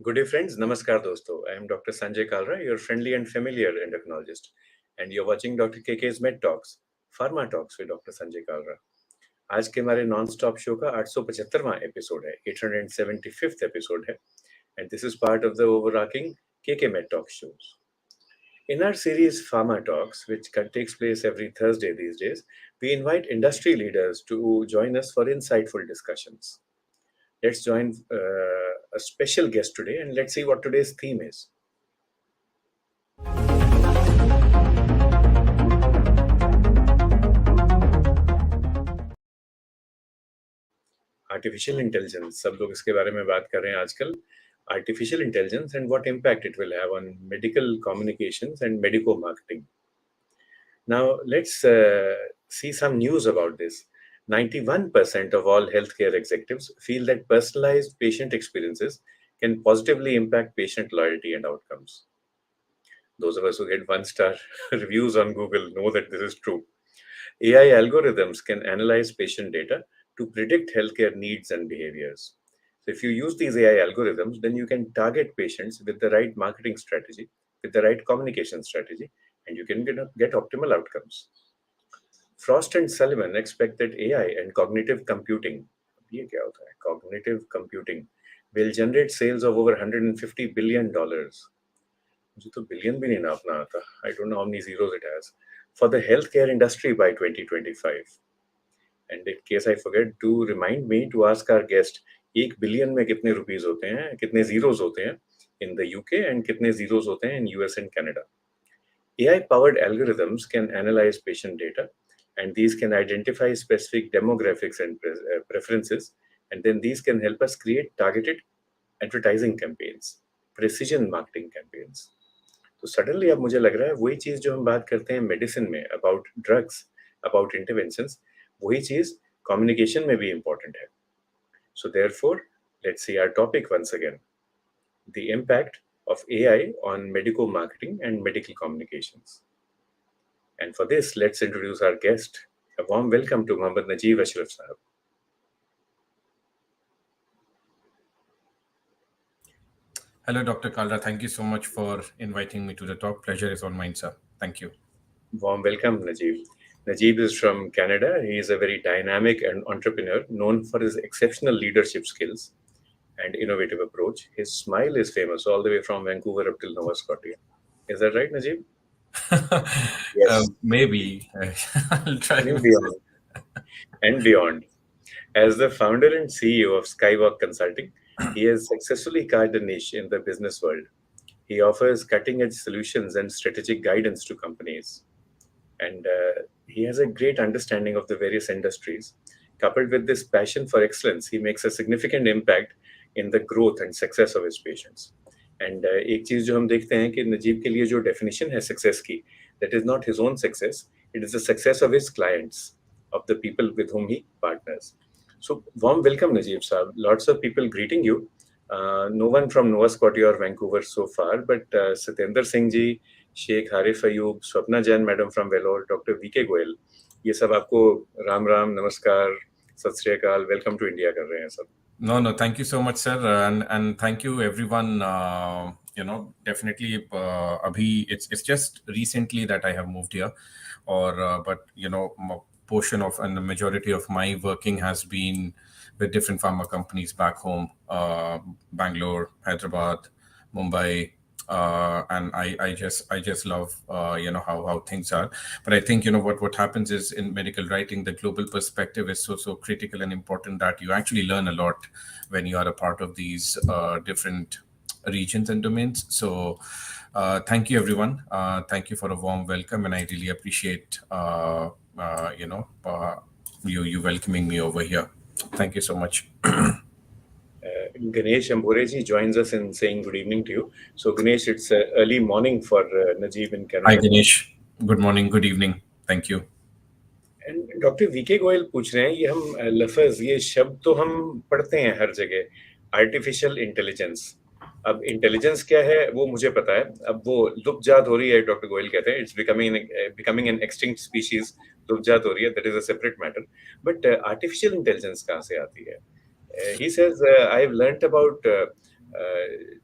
Good day, friends. Namaskar, dosto. I am Dr. Sanjay Kalra, your friendly and familiar endocrinologist, and you're watching Dr. KK's Med Talks, Pharma Talks with Dr. Sanjay Kalra. आज के हमारे non stop show का 875वां episode है, 875th episode है, and this is part of the overarching KK Med Talk shows. In our series Pharma Talks, which takes place every Thursday these days, we invite industry leaders to join us for insightful discussions. Let's join a special guest today and let's see what today's theme is. Artificial intelligence, सब लोग इसके बारे में बात कर रहे हैं आजकल. Artificial intelligence and what impact it will have on medical communications and medico marketing. Now, let's see some news about this. 91% of all healthcare executives feel that personalized patient experiences can positively impact patient loyalty and outcomes. Those of us who get one-star reviews on Google know that this is true. AI algorithms can analyze patient data to predict healthcare needs and behaviors. So if you use these AI algorithms, then you can target patients with the right marketing strategy, with the right communication strategy, and you can get optimal outcomes. Frost and Sullivan expect that AI and cognitive computing, cognitive computing, will generate sales of over $150 billion. मुझे तो billion भी नहीं नापना आता. I don't know how many zeros it has. For the healthcare industry by 2025. And in case I forget, do remind me to ask our guest, 1 billion में कितने rupees होते हैं, कितने zeros होते हैं in the UK and कितने zeros होते हैं in US and Canada. AI-powered algorithms can analyze patient data, and these can identify specific demographics and preferences, and then these can help us create targeted advertising campaigns, precision marketing campaigns. तो suddenly अब मुझे लग रहा है वही चीज़ जो हम बात करते हैं मेडिसिन में about drugs, about interventions, वही चीज़ communication में भी important है. So therefore, let's see our topic once again: the impact of AI on medical marketing and medical communications. And for this, let's introduce our guest. A warm welcome to Mohammad Najeeb Ashraf Sahab. Hello, Dr. Kalra. Thank you so much for inviting me to the talk. Pleasure is on mine, sir. Thank you. Warm welcome, Najeeb. Najeeb is from Canada. He is a very dynamic and entrepreneur known for his exceptional leadership skills and innovative approach. His smile is famous all the way from Vancouver up till Nova Scotia. Is that right, Najeeb? Yes. Maybe. I'll try. And beyond. As the founder and CEO of Skywalk Consulting, he has successfully carved a niche in the business world. He offers cutting-edge solutions and strategic guidance to companies. And he has a great understanding of the various industries. Coupled with this passion for excellence, he makes a significant impact in the growth and success of his patients. And एक चीज जो हम देखते हैं कि नजीब के लिए जो definition है success की, that is not his own success, it is the success of his clients, of the people with whom he partners. So warm welcome, Najeeb Saab. Lots of people greeting you. No one from Nova Scotia or Vancouver so far, but Satinder Singh ji, Sheikh Harif Ayub, Swapna Jain madam from Vellore, Dr. V.K. Goyal, ये सब आपको राम राम, नमस्कार, सत श्री अकाल, welcome to India कर रहे हैं सब. No, thank you so much, sir, and thank you everyone. Definitely, abhi it's just recently that I have moved here, but portion of and the majority of my working has been with different pharma companies back home, Bangalore, Hyderabad, Mumbai, and I just love how things are. But I think what happens is in medical writing, the global perspective is so critical and important that you actually learn a lot when you are a part of these different regions and domains. So thank you everyone. Thank you for a warm welcome, and I really appreciate you welcoming me over here. Thank you so much. Ganesh Amboreji joins us in saying good evening to you. So Ganesh, it's early morning for Najeeb in Canada. Hi Ganesh. Good morning, good evening. Thank you. And Dr. V.K. Goyal पूछ रहे हैं, ये हम लफ्ज़, ये शब्द तो हम पढ़ते हैं हर जगह, आर्टिफिशियल इंटेलिजेंस. अब इंटेलिजेंस क्या है वो मुझे पता है, अब वो लुप्तजात हो रही है. डॉक्टर गोयल कहते हैं it's becoming an extinct species, लुप्तजात हो रही है, that is a separate matter. But artificial intelligence कहाँ से आती है? He says, I've learnt about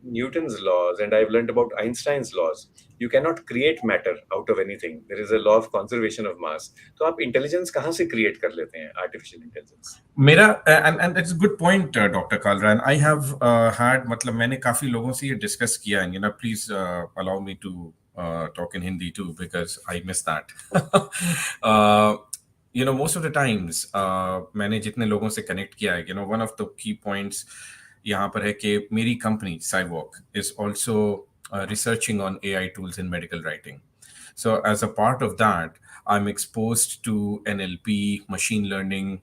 Newton's laws, and I've learned about Einstein's laws. You cannot create matter out of anything. There is a law of conservation of mass. तो आप intelligence कहाँ से create कर लेते हैं? Artificial intelligence. मेरा and it's a good point, Dr. Kalra, and I have had मतलब मैंने काफी लोगों से ये डिस्कस किया है, please allow me to talk in Hindi too because I miss that. uh, most of the times मैंने जितने लोगों से connect किया है, one of the key points यहाँ पर है कि मेरी company Cyborg is also researching on AI tools in medical writing. So as a part of that, I'm exposed to NLP, machine learning,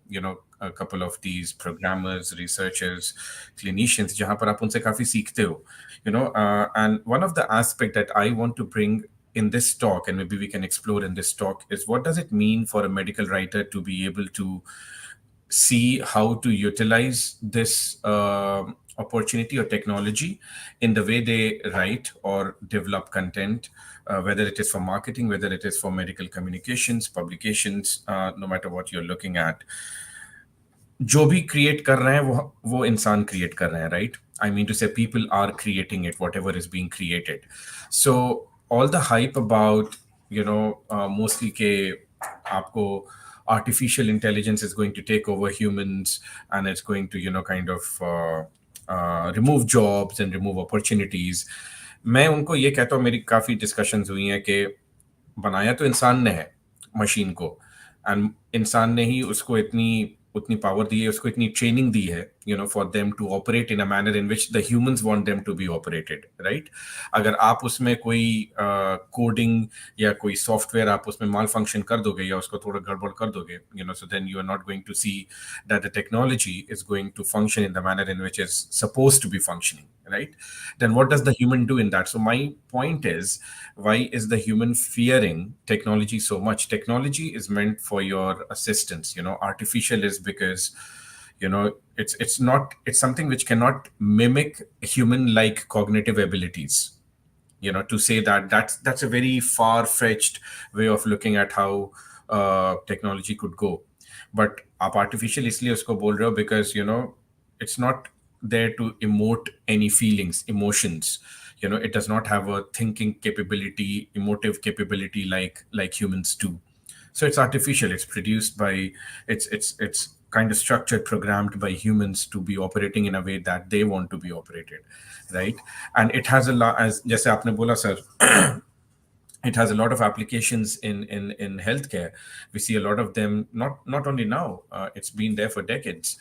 a couple of these programmers, researchers, clinicians, जहाँ पर आप उनसे काफी सीखते हो, and one of the aspect that I want to bring in this talk, and maybe we can explore in this talk, is what does it mean for a medical writer to be able to see how to utilize this opportunity or technology in the way they write or develop content, whether it is for marketing, whether it is for medical communications, publications, no matter what you're looking at. जो भी create कर रहे हैं वो इंसान create कर रहे हैं, right? I mean to say people are creating it, whatever is being created. So all the hype about, mostly के आपको artificial intelligence is going to take over humans and it's going to, kind of remove jobs and remove opportunities. मैं उनको ये कहता हूँ, मेरी काफ़ी discussions हुई हैं कि बनाया तो इंसान ने है मशीन को, एंड इंसान ने ही उसको उतनी पावर दी है, उसको इतनी ट्रेनिंग दी है, for them to operate in a manner in which the humans want them to be operated, right? अगर आप उसमें कोई कोडिंग या कोई सॉफ्टवेयर आप उसमें माल फंक्शन कर दोगे या उसको थोड़ा गड़बड़ कर दोगे, so then you are not going to see that the technology is going to function in the manner in which is suppose to be functioning, right? Then what does the human do in that? So my point is, why is the human fearing technology so much? Technology is meant for your assistance. Artificial is because it's something which cannot mimic human like cognitive abilities. To say that's a very far-fetched way of looking at how technology could go. But आप artificial इसलिए उसको बोल रहे हो because it's not there to emote any feelings, emotions. It does not have a thinking capability, emotive capability like humans do. So it's artificial. It's produced by, it's kind of structured, programmed by humans to be operating in a way that they want to be operated, right? And it has a lot, as जैसे आपने बोला sir, it has a lot of applications in healthcare. We see a lot of them, not only now, it's been there for decades.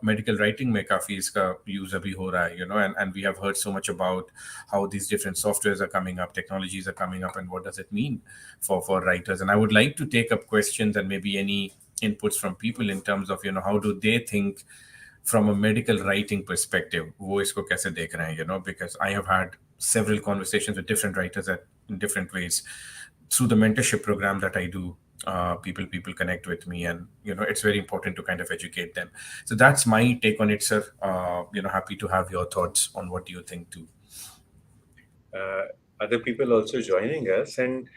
Medical writing में काफी इसका use अभी हो रहा है, and we have heard so much about how these different softwares are coming up, technologies are coming up, and what does it mean for writers. And I would like to take up questions and maybe any inputs from people in terms of how do they think from a medical writing perspective, वो इसको कैसे देख रहे हैं, because I have had several conversations with different writers in different ways through the mentorship program that I do. People connect with me, and it's very important to kind of educate them. So that's my take on it, sir. Happy to have your thoughts on what you think too. Other people also joining us, and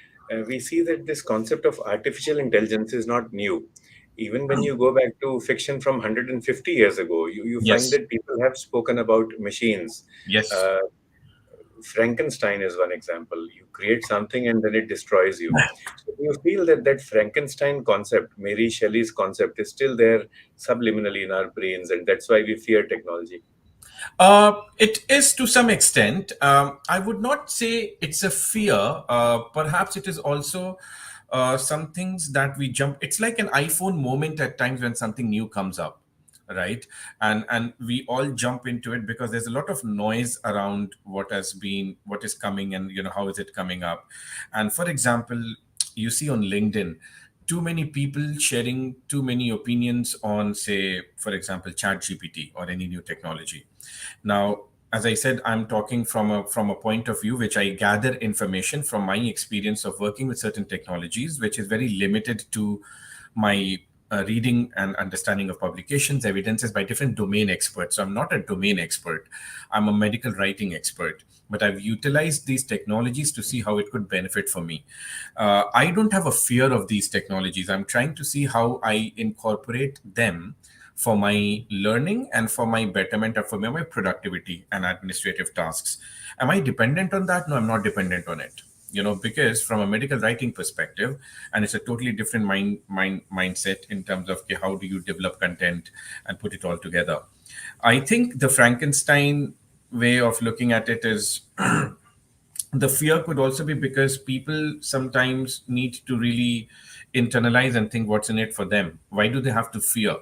we see that this concept of artificial intelligence is not new. Even when you go back to fiction from 150 years ago, you Yes. find that people have spoken about machines. Yes. Frankenstein is one example. You create something and then it destroys you. So do you feel that Frankenstein concept, Mary Shelley's concept, is still there subliminally in our brains, and that's why we fear technology? It is to some extent. I would not say it's a fear. Perhaps it is also some things that we jump. It's like an iPhone moment at times when something new comes up, right? And we all jump into it because there's a lot of noise around what is coming, and how is it coming up. And for example, you see on LinkedIn, too many people sharing too many opinions on, say, for example, ChatGPT or any new technology. Now, as I said, I'm talking from a point of view which I gather information from my experience of working with certain technologies, which is very limited to my reading and understanding of publications, evidences by different domain experts. So I'm not a domain expert. I'm a medical writing expert, but I've utilized these technologies to see how it could benefit for me. I don't have a fear of these technologies. I'm trying to see how I incorporate them for my learning and for my betterment and for my productivity and administrative tasks. Am I dependent on that? No, I'm not dependent on it. Because from a medical writing perspective, and it's a totally different mindset in terms of, okay, how do you develop content and put it all together. I think the Frankenstein way of looking at it is the fear could also be because people sometimes need to really internalize and think what's in it for them. Why do they have to fear?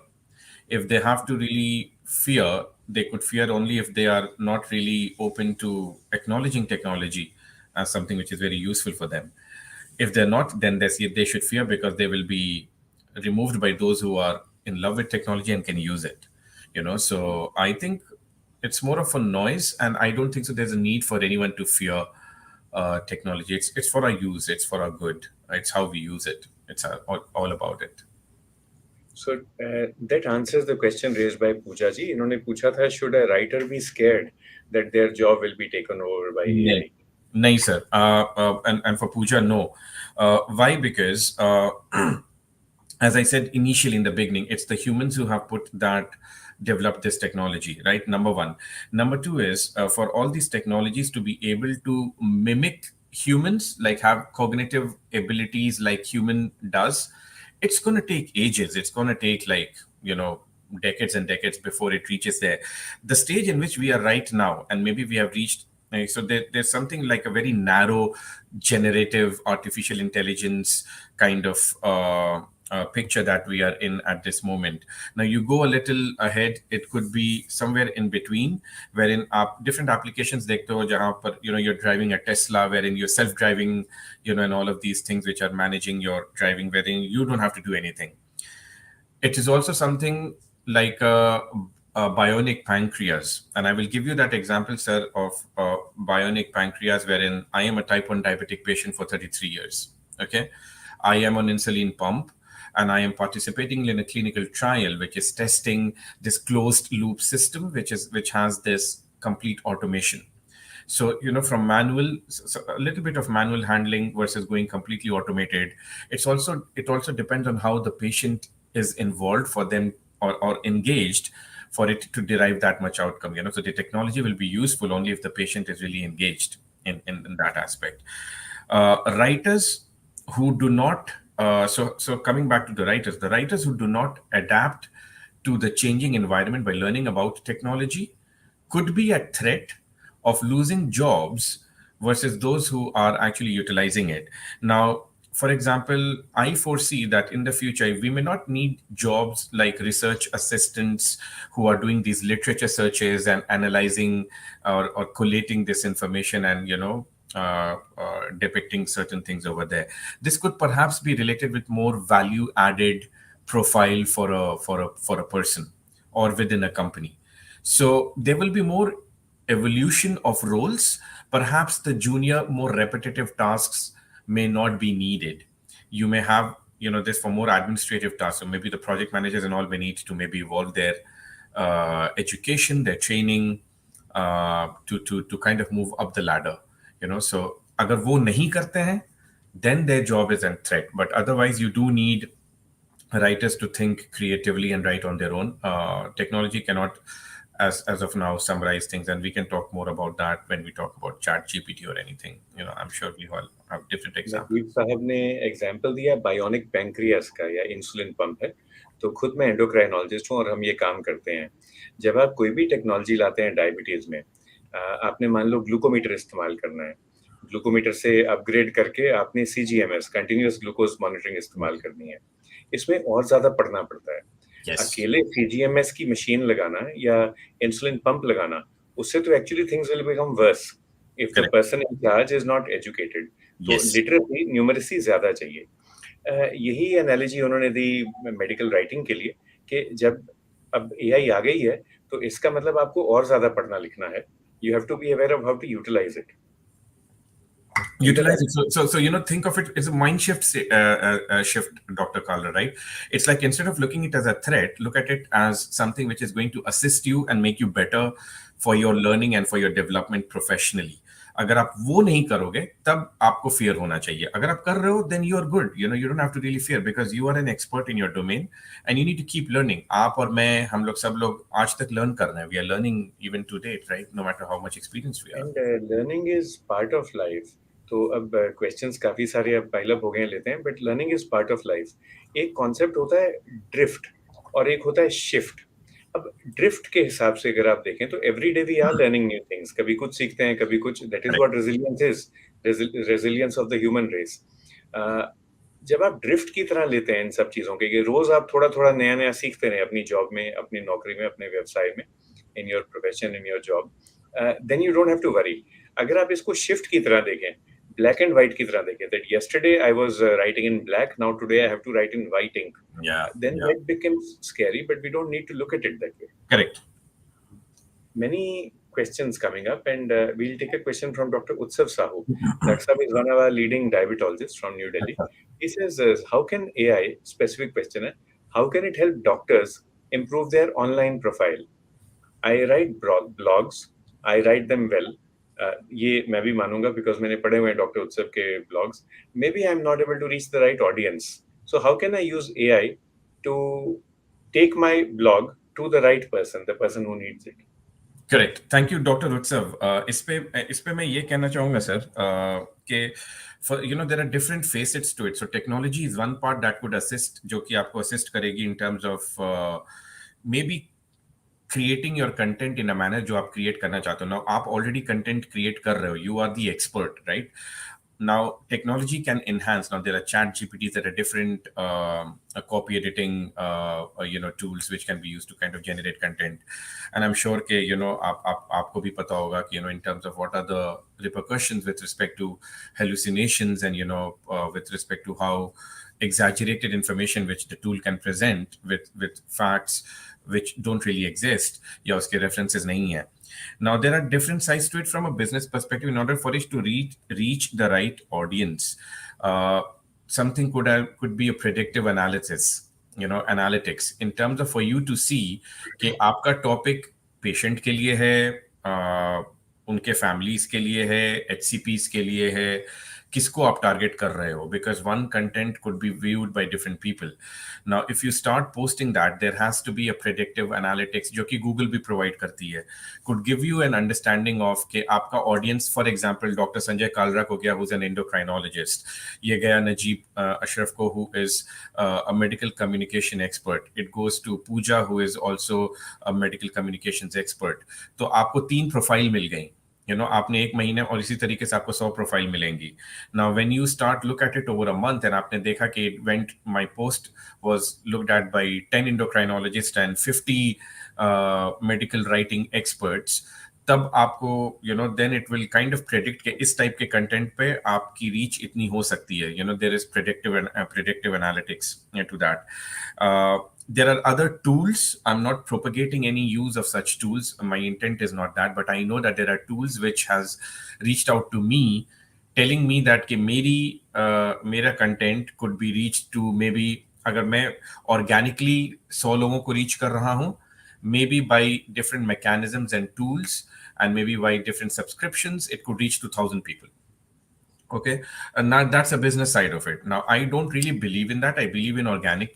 If they have to really fear, they could fear only if they are not really open to acknowledging technology as something which is very useful for them. If they're not, then they should fear because they will be removed by those who are in love with technology and can use it. So I think it's more of a noise, and I don't think so there's a need for anyone to fear technology. It's for our use, it's for our good, it's how we use it, it's all about it. So that answers the question raised by Pooja ji. इन्होंने पूछा था, should a writer be scared that their job will be taken over by AI? No, sir. And for Pooja, no. Why? Because as I said initially in the beginning, it's the humans who have developed this technology, right? Number one. Number two is for all these technologies to be able to mimic humans, like have cognitive abilities like human does, it's going to take ages. It's going to take decades and decades before it reaches there. The stage in which we are right now, and maybe we have reached, so there's something like a very narrow generative artificial intelligence kind of picture that we are in at this moment. Now you go a little ahead, it could be somewhere in between, wherein different applications dekhte ho jahan par, you're driving a Tesla, wherein you're self-driving, and all of these things which are managing your driving, wherein you don't have to do anything. It is also something like a bionic pancreas. And I will give you that example, sir, of bionic pancreas, wherein I am a type 1 diabetic patient for 33 years. Okay. I am on insulin pump, and I am participating in a clinical trial which is testing this closed loop system, which has this complete automation. So, from manual, so a little bit of manual handling versus going completely automated. It also depends on how the patient is involved for them or engaged for it to derive that much outcome. So the technology will be useful only if the patient is really engaged in that aspect. Writers who do not, so coming back to the writers who do not adapt to the changing environment by learning about technology could be at threat of losing jobs versus those who are actually utilizing it. Now, for example, I foresee that in the future, we may not need jobs like research assistants who are doing these literature searches and analyzing or collating this information and, depicting certain things over there. This could perhaps be related with more value added profile for a person or within a company. So there will be more evolution of roles. Perhaps the junior, more repetitive tasks may not be needed. You may have, this for more administrative tasks. So maybe the project managers and all may need to maybe evolve their education, their training to kind of move up the ladder. So agar wo nahi karte hain, then their job is in threat. But otherwise, you do need writers to think creatively and write on their own. Technology cannot, as of now, summarize things, and we can talk more about that when we talk about chat GPT or anything. I'm sure we all have different examples. नकीब साहब ने example दिया bionic pancreas का या insulin pump है। तो खुद मैं endocrinologist हूँ और हम ये काम करते हैं। जब आप कोई भी टेक्नोलॉजी लाते हैं डायबिटीज में, आपने मान लो ग्लूकोमीटर इस्तेमाल करना है, ग्लूकोमीटर से अपग्रेड करके आपने CGMS कंटिन्यूअस ग्लूकोज मॉनिटरिंग इस्तेमाल करनी है। इसमें और ज्यादा पढ़ना पड़ता है। अकेले CGMS की मशीन लगाना या इंसुलिन पंप लगाना, उससे तो actually things will become verse if the person in charge is not educated. तो लिटरेसी, न्यूमरेसी ज्यादा चाहिए। यही एनालॉजी उन्होंने दी मेडिकल राइटिंग के लिए कि जब अब AI आ गई है तो इसका मतलब आपको और ज्यादा पढ़ना लिखना है। You have to be aware of how to utilize it. Utilize it. So think of it as a mind shift, Dr. Kalra, right? It's like instead of looking at it as a threat, look at it as something which is going to assist you and make you better for your learning and for your development professionally. अगर आप वो नहीं करोगे तब आपको fear होना चाहिए. अगर आप कर रहे हो then you are good, you don't have to really fear because you are an expert in your domain and you need to keep learning. आप और मैं, हम लोग सब लोग आज तक लर्न कर रहे हैं. We are learning even to date, right, no matter how much experience we are. And learning is part of life. तो अब क्वेश्चंस काफी सारे अब पाइल अप हो गए हैं, लेते हैं. But learning is part of life. एक कॉन्सेप्ट होता है ड्रिफ्ट और एक होता है शिफ्ट. अब ड्रिफ्ट के हिसाब से अगर आप देखें तो every day we are learning new things. कभी कुछ सीखते हैं, कभी कुछ. That is what resilience is. Resilience of the human race. जब आप ड्रिफ्ट की तरह लेते हैं इन सब चीजों के, कि रोज आप थोड़ा थोड़ा नया नया सीखते रहे अपनी जॉब में, अपनी नौकरी में, अपने व्यवसाय में, in your profession, in your job, then you don't have to worry. अगर आप इसको शिफ्ट की तरह देखें, ब्लैक एंड व्हाइट की तरह देखें, that yesterday I was writing in black, now today I have to write in white ink, Yeah, then yeah, that becomes scary, but we don't need to look at it that way. correct. Many questions coming up, and we'll take a question from Dr. Utsav Sahu. Dr. Sahu is one of our leading diabetologists from New Delhi. He says, how can AI, specific question hai, how can it help doctors improve their online profile? I write blogs, I write them well. ये मैं भी मानूंगा because मैंने पढ़े हुए हैं doctor उत्सव के blogs. Maybe I'm not able to reach the right audience. So how can I use AI to take my blog to the right person, the person who needs it? Correct, thank you doctor Utsav. इस पे मैं ये कहना चाहूंगा sir कि there are different facets to it. So technology is one part that could assist, जो कि आपको असिस्ट करेगी in terms of maybe creating your content in a manner जो आप क्रिएट करना चाहते हो. नाउ आप ऑलरेडी कंटेंट क्रिएट कर रहे हो, you are the expert, right? Now technology can enhance. Now there are chat gpts that are different copy editing tools which can be used to kind of generate content. And I'm sure ke aapko bhi pata hoga ki in terms of what are the repercussions with respect to hallucinations and with respect to how exaggerated information which the tool can present with facts which don't really exist या उसके references नहीं है. Now there are different sides to it from a business perspective. In order for it to reach the right audience, something could be a predictive analysis, analytics, in terms of for you to see कि आपका topic patient के लिए है, उनके families के लिए है, HCPs के लिए है, किसको आप टारगेट कर रहे हो, because one content could be viewed by different people. Now if you start posting that, there has to be a predictive analytics जो कि गूगल भी प्रोवाइड करती है, could give you an understanding of कि आपका audience, for example doctor Sanjay Kalra को गया, who is an endocrinologist, ये गया नजीब अशरफ को, who is a medical communication expert, it goes to Pooja who is also a medical communications expert. तो आपको 3 प्रोफाइल मिल गई. आपने एक महीने, और इसी तरीके से आपको 100 प्रोफाइल मिलेंगी. Now when you start look at it over a month and आपने देखा कि it went, my post was looked at by 10 endocrinologist and 50 medical writing experts, तब आपको then it will kind of predict कि इस type के content पे आपकी रीच इतनी हो सकती है. There is predictive analytics to that. There are other tools. I'm not propagating any use of such tools. My intent is not that, but I know that there are tools which has reached out to me telling me that कि मेरा content could be reached to maybe, अगर मैं organically 100 लोगों को reach कर रहा हूँ, maybe by different mechanisms and tools and maybe by different subscriptions, it could reach to 1,000 people. Okay, and now that's a business side of it. Now I don't really believe in that. I believe in organic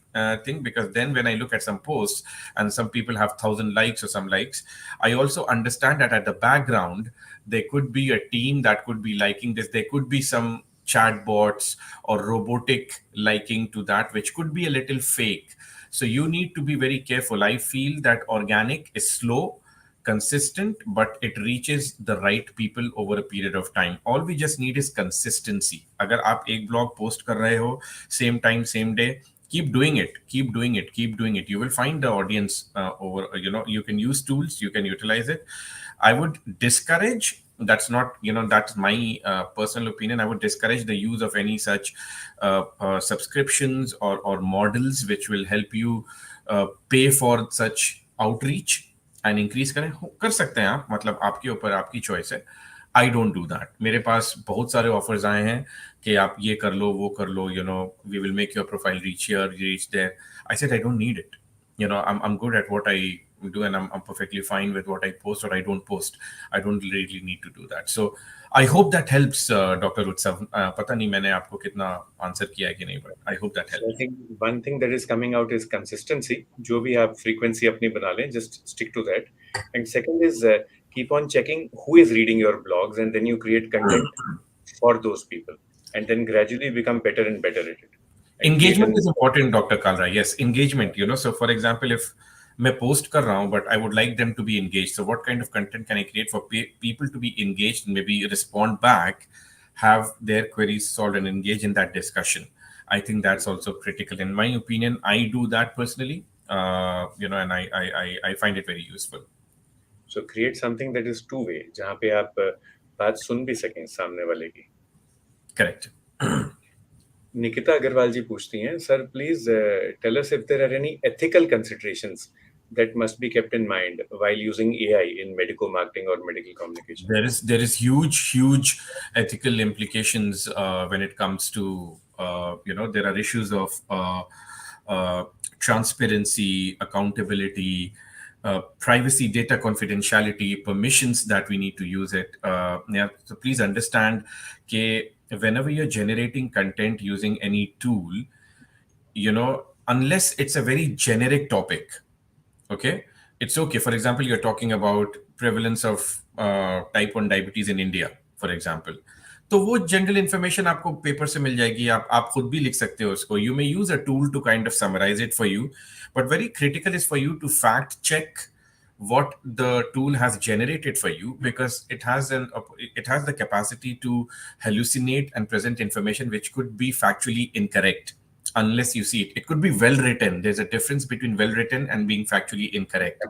thing, because then when I look at some posts and some people have 1,000 likes or some likes, I also understand that at the background there could be a team that could be liking this. There could be some chatbots or robotic liking to that, which could be a little fake. So you need to be very careful. I feel that organic is slow, consistent, but it reaches the right people over a period of time. All we just need is consistency. अगर आप एक blog post कर रहे हो, same time, same day, keep doing it, keep doing it, keep doing it. You will find the audience over, you can use tools, you can utilize it. I would discourage, that's not, that's my personal opinion, I would discourage the use of any such subscriptions or models which will help you pay for such outreach and increase कर सकते हैं आप, मतलब आपके ऊपर, आपकी choice है. I don't do that. मेरे पास बहुत सारे ऑफर्स आए हैं कि आप ये कर लो, वो कर लो, we will make your profile reach here, reach there. I said I don't need it. I'm good at what I do, and I'm perfectly fine with what I post or I don't post. I don't really need to do that. So I hope that helps, Dr. Utsav. पता नहीं मैंने आपको कितना answer किया है कि नहीं, but I hope that So I helps. think one thing that is coming out is consistency. जो भी आप frequency अपनी बना लें, just stick to that. And second is keep on checking who is reading your blogs, and then you create content for those people, and then gradually become better and better at it. And create Engagement an is important, Dr. Kalra. Yes, engagement. So for example, if मैं post कर रहा हूँ, but I would like them to be engaged. So what kind of content can I create for people to be engaged and maybe respond back, have their queries solved and engage in that discussion? I think that's also critical. In my opinion, I do that personally, and I find it very useful. So create something that is two-way, जहाँ पे आप बात सुन भी सकें सामने वाले की. Correct. Nikita Agarwal ji पूछती हैं, sir please tell us if there are any ethical considerations that must be kept in mind while using AI in medical marketing or medical communication. There is huge ethical implications when it comes to there are issues of transparency, accountability, privacy, data confidentiality, permissions that we need to use it. So please understand that whenever you're generating content using any tool, unless it's a very generic topic, okay, it's okay. For example, you're talking about prevalence of type 1 diabetes in India, for example. तो वो general information आपको paper से मिल जाएगी, आप खुद भी लिख सकते हो उसको. You may use a tool to kind of summarise it for you, but very critical is for you to fact check what the tool has generated for you, because it has the capacity to hallucinate and present information which could be factually incorrect unless you see it. It could be well written. There's a difference between well written and being factually incorrect.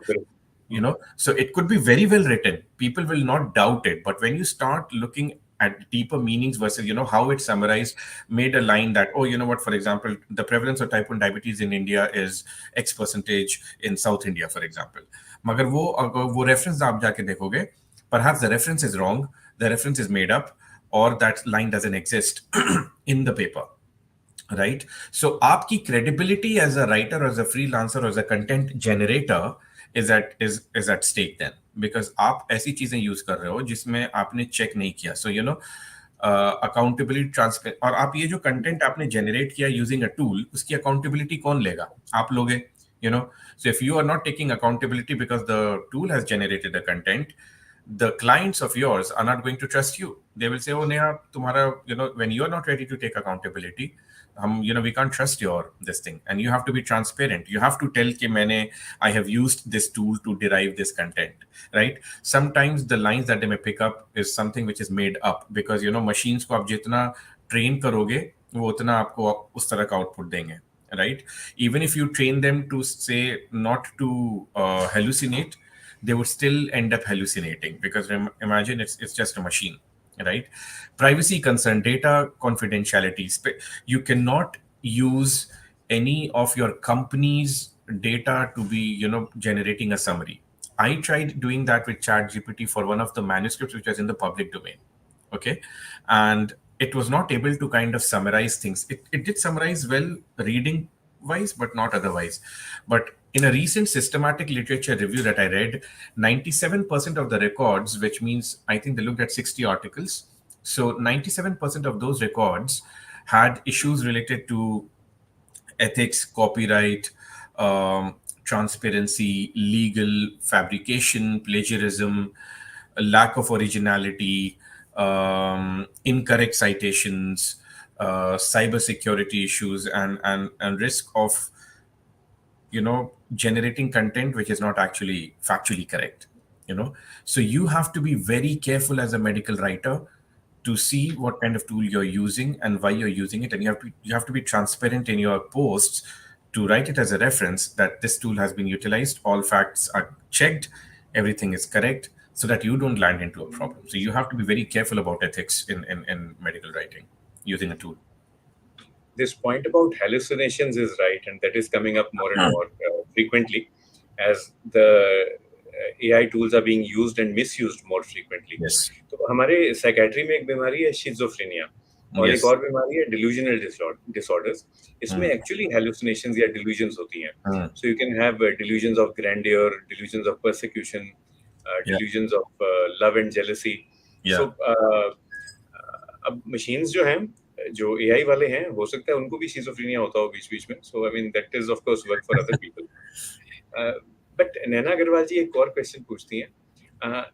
So it could be very well written. People will not doubt it. But when you start looking at deeper meanings versus, how it summarized, made a line that, oh, you know what, for example, the prevalence of type 1 diabetes in India is X percentage in South India, for example. मगर वो reference आप जाके देखोगे, perhaps the reference is wrong, the reference is made up, or that line doesn't exist in the paper. Right? So आपकी credibility as a writer, as a freelancer, as a content generator is at stake then, because आप ऐसी चीजें use कर रहे हो जिसमें आपने check नहीं किया. So अकाउंटेबिलिटी, ट्रांसपेरेंट, और आप ये जो कंटेंट आपने जनरेट किया यूजिंग अ टूल, उसकी अकाउंटेबिलिटी कौन लेगा? आप लोगे. So if you are not taking accountability because the tool has generated the content, the clients of yours are not going to trust you. They will say, oh Neha, tumhara, when you are not ready to take accountability, we can't trust your this thing. And you have to be transparent. You have to tell कि I have used this tool to derive this content, right? Sometimes the lines that they may pick up is something which is made up, because machines को आप जितना train करोगे वो उतना आपको उस तरह का output देंगे, right? Even if you train them to say not to hallucinate, they would still end up hallucinating, because imagine it's just a machine, right? Privacy concern, data confidentiality. You cannot use any of your company's data to be generating a summary. I tried doing that with ChatGPT for one of the manuscripts which was in the public domain, okay, and it was not able to kind of summarize things. It did summarize well reading wise, but not otherwise. But in a recent systematic literature review that I read, 97% of the records, which means I think they looked at 60 articles. So 97% of those records had issues related to ethics, copyright, transparency, legal, fabrication, plagiarism, lack of originality, incorrect citations, cybersecurity issues, and risk of generating content which is not actually factually correct. So you have to be very careful as a medical writer to see what kind of tool you're using and why you're using it, and you have to be transparent in your posts to write it as a reference that this tool has been utilized, all facts are checked, everything is correct, so that you don't land into a problem. So you have to be very careful about ethics in medical writing using a tool. This point about hallucinations is right, and that is coming up more and more frequently as the AI tools are being used and misused more frequently. Yes. तो हमारे psychiatry में एक बीमारी है schizophrenia. और एक Yes. और बीमारी है डिल्यूजनल डिसऑर्डर्स. इसमें एक्चुअली हेलुसिनेशंस या डिल्यूजन्स होती हैं. So you can have delusions of grandeur, delusions of persecution, Yeah. Delusions of love and jealousy. Yeah. सो अब मशीन्स जो हैं, जो एआई वाले हैं, हो सकता है उनको भी शिज़ोफ्रेनिया होता हो बीच बीच में. So I mean that is of course work for other people. But Naina Agarwal ji एक और क्वेश्चन पूछती हैं. uh,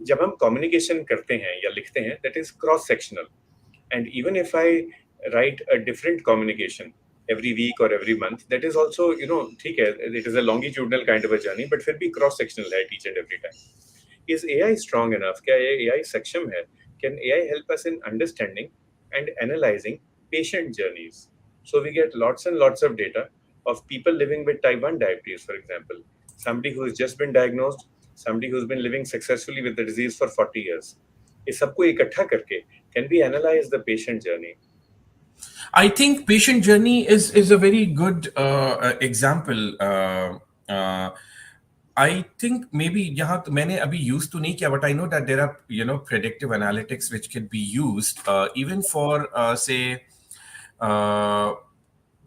जब हम कम्युनिकेशन करते हैं या लिखते हैं, that is cross sectional. And even if I write a different communication every week or every month, that is also, ठीक है, it is a longitudinal kind of a journey, but फिर भी cross sectional है each and every time. Is AI strong enough? क्या ये AI सक्षम है? Can AI help us in understanding and analyzing patient journeys? So we get lots and lots of data of people living with type 1 diabetes, for example. Somebody who has just been diagnosed, somebody who's been living successfully with the disease for 40 years. इस सबको इकट्ठा करके can we analyze the patient journey? I think patient journey is a very good example. I think maybe यहाँ तो मैंने अभी use तो नहीं किया, but I know that there are predictive analytics which can be used even for say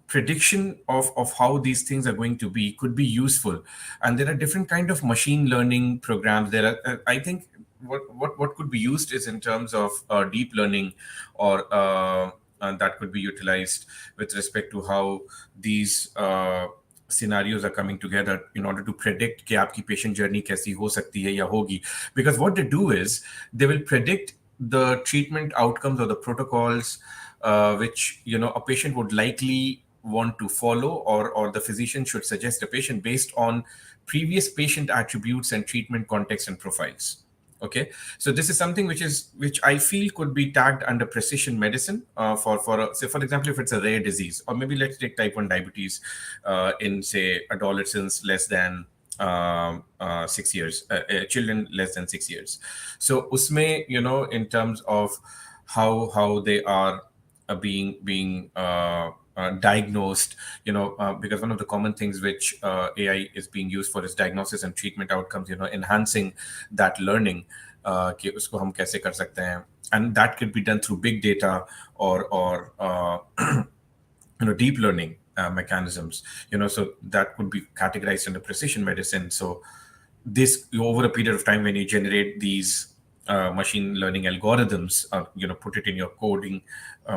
prediction of how these things are going to be could be useful. And there are different kind of machine learning programs. There are I think what could be used is in terms of deep learning or and that could be utilized with respect to how these scenarios are coming together in order to predict कि आपकी patient journey कैसी हो सकती है या होगी. Because what they do is they will predict the treatment outcomes or the protocols which a patient would likely want to follow, or the physician should suggest a patient based on previous patient attributes and treatment context and profiles. Okay, so this is something which I feel could be tagged under precision medicine say for example, if it's a rare disease, or maybe let's take type 1 diabetes in say adolescents less than 6 years, children less than 6 years. So usme, in terms of how they are being diagnosed, because one of the common things which AI is being used for is diagnosis and treatment outcomes, enhancing that learning कि उसको हम कैसे कर सकते हैं, and that could be done through big data or deep learning mechanisms, so that could be categorized under precision medicine. So this, over a period of time, when you generate these machine learning algorithms, put it in your coding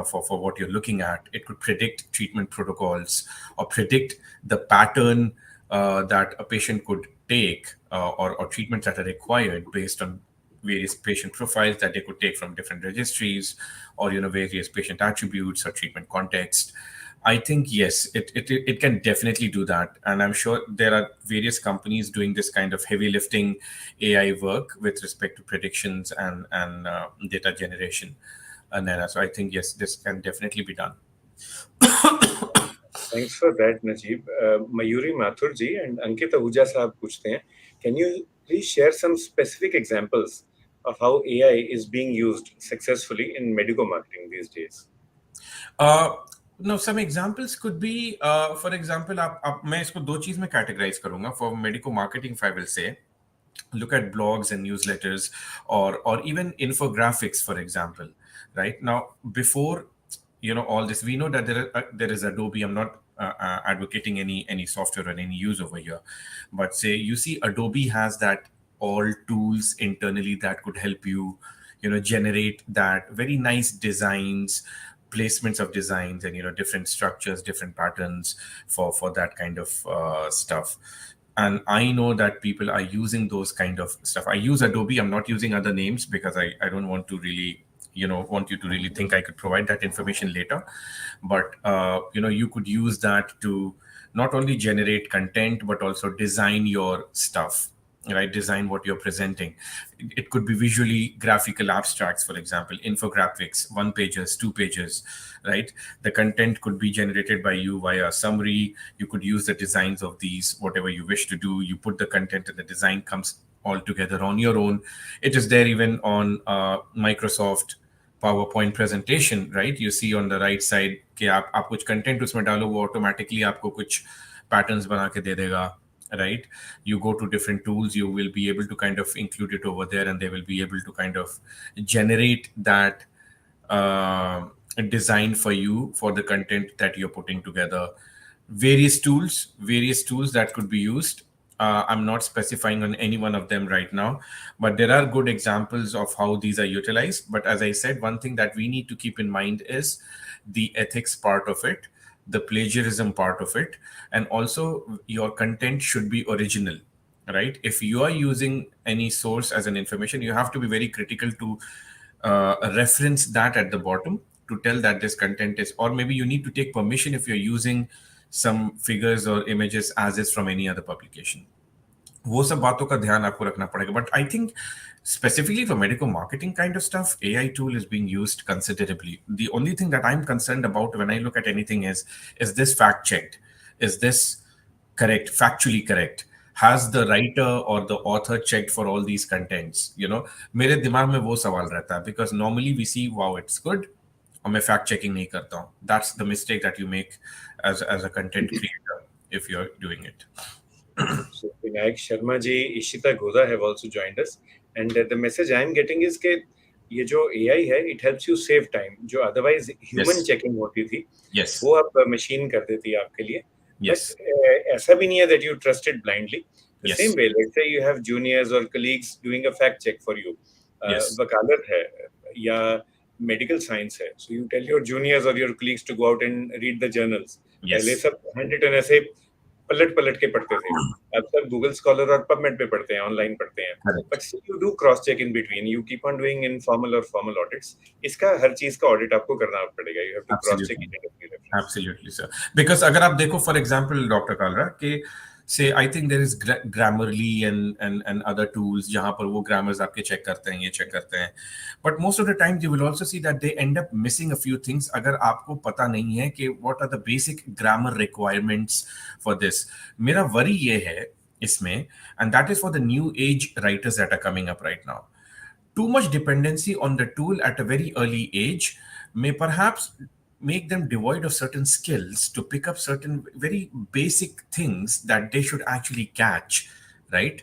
for what you're looking at, it could predict treatment protocols or predict the pattern that a patient could take or treatments that are required based on various patient profiles that they could take from different registries, or various patient attributes or treatment context. I think yes, it can definitely do that, and I'm sure there are various companies doing this kind of heavy lifting AI work with respect to predictions and data generation. And so I think yes, this can definitely be done. Thanks for that, Najib. Mayuri Mathur ji and Ankit Ahuja sahab पूछते हैं, can you please share some specific examples of how AI is being used successfully in medical marketing these days? No, some examples could be, for example, मैं इसको दो चीज में categorize करूंगा. For medical marketing, if I will say, look at blogs and newsletters, or even infographics, for example. Right now, before all this, we know that there is Adobe. I'm not advocating any software or any use over here, but say you see Adobe has that all tools internally that could help you generate that very nice designs, placements of designs, and different structures, different patterns for that kind of stuff. And I know that people are using those kind of stuff. I use Adobe. I'm not using other names because I don't want to really want you to really think I could provide that information later. But you could use that to not only generate content but also design your stuff, right? Design what you're presenting. It could be visually graphical abstracts, for example, infographics, 1 pages, 2 pages, right? The content could be generated by you via summary. You could use the designs of these, whatever you wish to do. You put the content and the design comes all together on your own. It is there even on Microsoft PowerPoint presentation, right? You see on the right side कि आप कुछ content उसमें डालो, वो automatically आपको कुछ patterns बना के दे देगा, right? You go to different tools, you will be able to kind of include it over there, and they will be able to kind of generate that uh, designed for you for the content that you're putting together. Various tools that could be used. I'm not specifying on any one of them right now, but there are good examples of how these are utilized. But as I said, one thing that we need to keep in mind is the ethics part of it, the plagiarism part of it, and also your content should be original, right? If you are using any source as an information, you have to be very critical to reference that at the bottom to tell that this content is, or maybe you need to take permission if you're using some figures or images as is from any other publication. वो सब बातों का ध्यान आपको रखना पड़ेगा. But I think specifically for medical marketing kind of stuff, AI tool is being used considerably. The only thing that I'm concerned about when I look at anything is this fact checked? Is this correct, factually correct? Has the writer or the author checked for all these contents? मेरे दिमाग में वो सवाल रहता है because normally we see wow it's good और मैं fact checking नहीं करता हूँ. That's the mistake that you make as a content creator if you're doing it. So Vinayak Sharma ji, Ishita Goda have also joined us, and the message I am getting is कि ये जो AI है, it helps you save time. जो otherwise human checking होती थी, Yes. वो अब machine कर देती है आपके लिए. Yes. But ऐसा भी नहीं है that you trust it blindly. The Yes. same way, let's say you have juniors or colleagues doing a fact check for you. Yes. वकालत है या medical science है, so you tell your juniors or your colleagues to go out and read the journals. Yes. पहले सब handwritten ऐसे पलट के पढ़ते थे. अब सब गूगल स्कॉलर और पबमेड पे पढ़ते हैं, ऑनलाइन पढ़ते हैं. But you do cross check in between, you keep on doing informal और फॉर्मल ऑडिट्स. इसका हर चीज का ऑडिट आपको करना पड़ेगा. You have to cross check it. Absolutely, sir. Because अगर आप देखो, for example, Dr. Kalra, कि say I think there is Grammarly and other tools जहाँ पर वो grammars आपके check करते हैं, ये check करते हैं. But most of the time you will also see that they end up missing a few things अगर आपको पता नहीं है कि what are the basic grammar requirements for this. मेरा worry ये है इसमें, and that is for the new age writers that are coming up right now. Too much dependency on the tool at a very early age may perhaps make them devoid of certain skills to pick up certain very basic things that they should actually catch, right?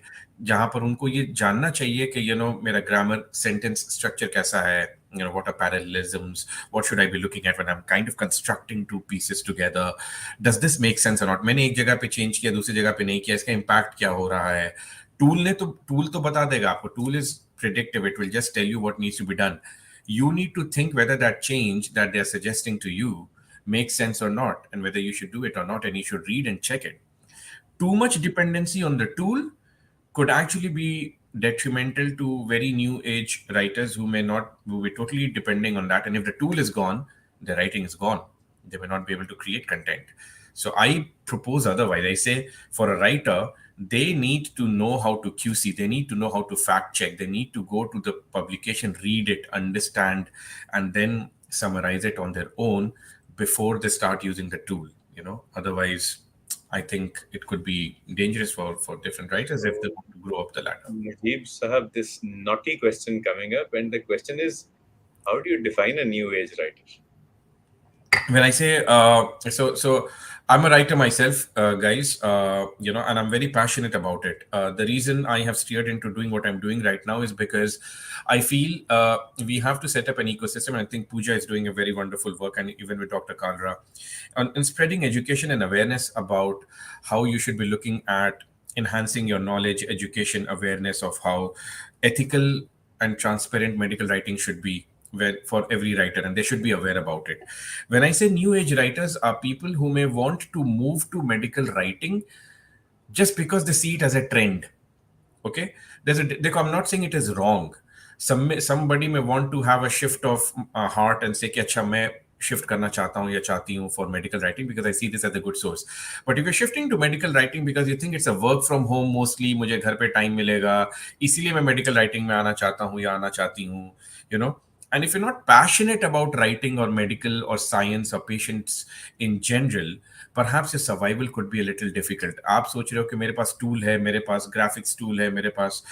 जहां पर उनको ये जानना चाहिए कि मेरा grammar sentence structure कैसा है, what are parallelisms, what should I be looking at when I'm kind of constructing two pieces together, does this make sense or not? मैंने एक जगह पे change किया, दूसरी जगह पे नहीं किया, इसका impact क्या हो रहा है? टूल तो बता देगा आपको. Tool is predictive, it will just tell you what needs to be done. You need to think whether that change that they're suggesting to you makes sense or not, and whether you should do it or not, and you should read and check it. Too much dependency on the tool could actually be detrimental to very new age writers who will be totally depending on that. And if the tool is gone, the writing is gone. They may not be able to create content. So I propose otherwise. I say for a writer, they need to know how to QC. They need to know how to fact check. They need to go to the publication, read it, understand, and then summarize it on their own before they start using the tool. Otherwise, I think it could be dangerous for different writers if they want to grow up the ladder. Najib Sahab, this naughty question coming up, and the question is, how do you define a new age writer? When I say so I'm a writer myself, guys, and I'm very passionate about it. The reason I have steered into doing what I'm doing right now is because I feel we have to set up an ecosystem, and I think Pooja is doing a very wonderful work, and even with Dr. Kalra, in spreading education and awareness about how you should be looking at enhancing your knowledge, education, awareness of how ethical and transparent medical writing should be for every writer, and they should be aware about it. When I say new age writers are people who may want to move to medical writing just because they see it as a trend. Okay, I'm not saying it is wrong. Somebody may want to have a shift of heart and say कि अच्छा मैं shift करना चाहता हूँ या चाहती हूँ for medical writing because I see this as a good source. But if you're shifting to medical writing because you think it's a work from home mostly, मुझे घर पे time मिलेगा, इसीलिए मैं medical writing में आना चाहता हूँ या आना चाहती हूँ, and if you're not passionate about writing or medical or science or patients in general, perhaps your survival could be a little difficult. आप सोच रहे हो कि मेरे पास tool है, मेरे पास graphics tool है, मेरे पास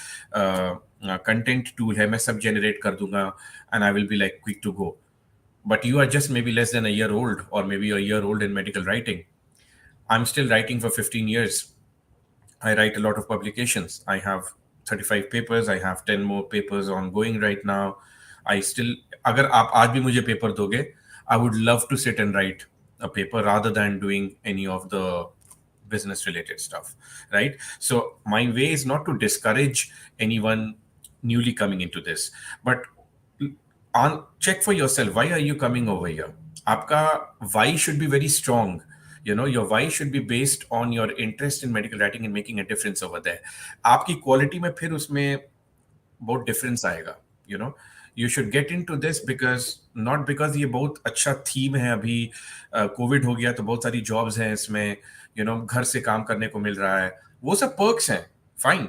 content tool है, मैं सब generate कर दूंगा, and I will be like quick to go. But you are just maybe less than a year old, or maybe a year old in medical writing. I'm still writing for 15 years. I write a lot of publications. I have 35 papers. I have 10 more papers ongoing right now. I still, अगर आप आज भी मुझे paper दोगे, I would love to sit and write a paper rather than doing any of the business related stuff, right? So my way is not to discourage anyone newly coming into this, but on check for yourself, why are you coming over here? Aapka why should be very strong. Your why should be based on your interest in medical writing and making a difference over there. आपकी quality में फिर उसमें बहुत difference आएगा. You know you should get into this because not because ये बहुत अच्छा theme है. अभी कोविड हो गया तो बहुत सारी जॉब्स हैं इसमें. घर से काम करने को मिल रहा है. वो सब पर्क्स हैं. Fine.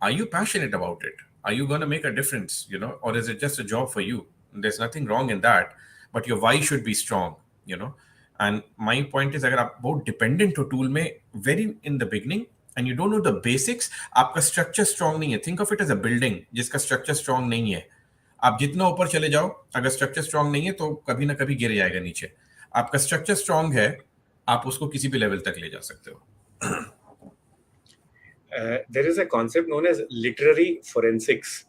Are you passionate about it? Are you going to make a difference, or is it just a job for you? There's nothing wrong in that, but your why should be strong, you know. And my point is, अगर आप बहुत dependent हो tool में very in the beginning and you don't know the basics, आपका structure strong नहीं है. Think of it as a building जिसका structure strong नहीं है. आप जितना ऊपर चले जाओ, अगर structure strong नहीं है तो कभी ना कभी गिर जाएगा नीचे. आपका structure strong है, आप उसको किसी भी level तक ले जा सकते हो. There is a concept known as literary forensics.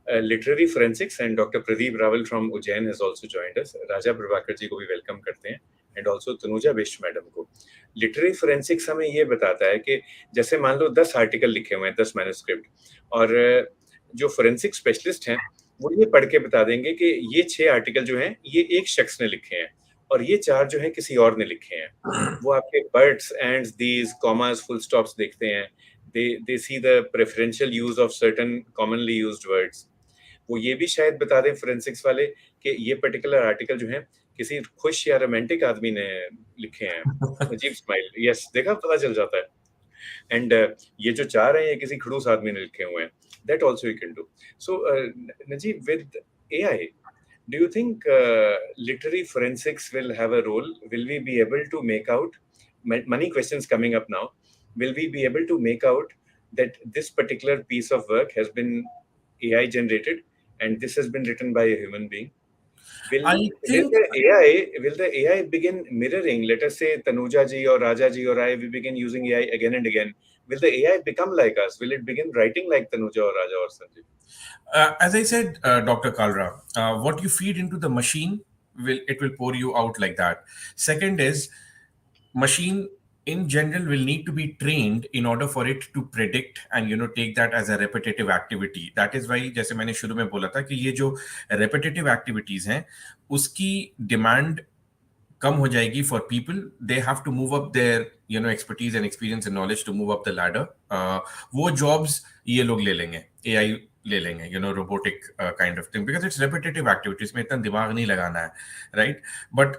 Literary forensics, and Dr. Pradeep Rawal from Ujjain has also joined us. Raja Prabhakar ji को भी welcome करते हैं, and also Tanuja Bish madam को. Literary forensics हमें ये बताता है कि जैसे मान लो 10 आर्टिकल लिखे हुए हैं, 10 मैन्युस्क्रिप्ट, और जो फोरेंसिक स्पेशलिस्ट हैं वो ये पढ़ के बता देंगे कि ये 6 आर्टिकल जो हैं ये एक शख्स ने लिखे हैं और ये 4 जो हैं किसी और ने लिखे हैं. वो आपके birds, ends, these, commas, full stops देखते हैं. They see the preferential use of certain commonly used words. वो ये भी शायद बता दें फोरेंसिक्स वाले कि ये पर्टिकुलर आर्टिकल जो है किसी खुश या रोमांटिक आदमी ने लिखे हैं. अजीब स्माइल, यस, देखा, पता चल जाता है. एंड ये जो 4 हैं ये किसी खड़ूस आदमी ने लिखे हुए हैं. That also you can do. So Najeeb, with AI, do you think literary forensics will have a role? Will we be able to make out, money questions coming up now, will we be able to make out that this particular piece of work has been AI generated and this has been written by a human being? Will the AI begin mirroring? Let us say Tanuja ji or Raja ji or I, we begin using AI again and again. Will the AI become like us? Will it begin writing like Tanuja or Raja or Sanjay? As I said, Dr. Kalra, what you feed into the machine will pour you out like that. Second is, machine in general will need to be trained in order for it to predict and take that as a repetitive activity. That is why, जैसे मैंने शुरू में बोला था कि ये जो repetitive activities हैं उसकी demand कम हो जाएगी for people. They have to move up their expertise and experience and knowledge to move up the ladder. वो jobs ये लोग ले लेंगे, AI ले लेंगे, robotic kind of thing, because it's repetitive activities में इतना दिमाग नहीं लगाना है, right? But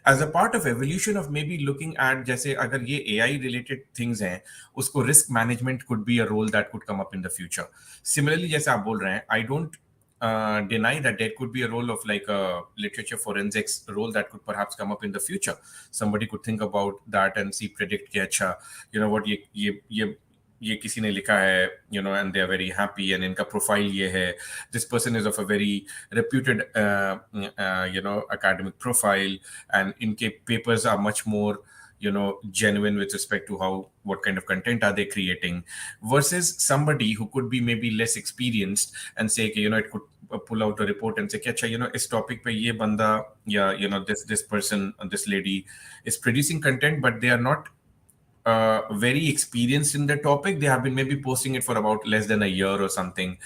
as a part of evolution of maybe looking at, जैसे अगर ये AI related things हैं, उसको risk management could be a role that could come up in the future. Similarly, जैसे आप बोल रहे हैं, I don't deny that there could be a role of like a literature forensics role that could perhaps come up in the future. Somebody could think about that and see, predict कि अच्छा, what ये किसी ने लिखा है, and they are very happy, and इनका profile ये है, this person is of a very reputed academic profile, and इनके papers are much more genuine with respect to what kind of content are they creating, versus somebody who could be maybe less experienced and say it could pull out a report and say कि अच्छा इस topic पे ये बंदा या this person, this lady is producing content, but they are not very experienced in the topic. They have been maybe posting it for about less than a year or something.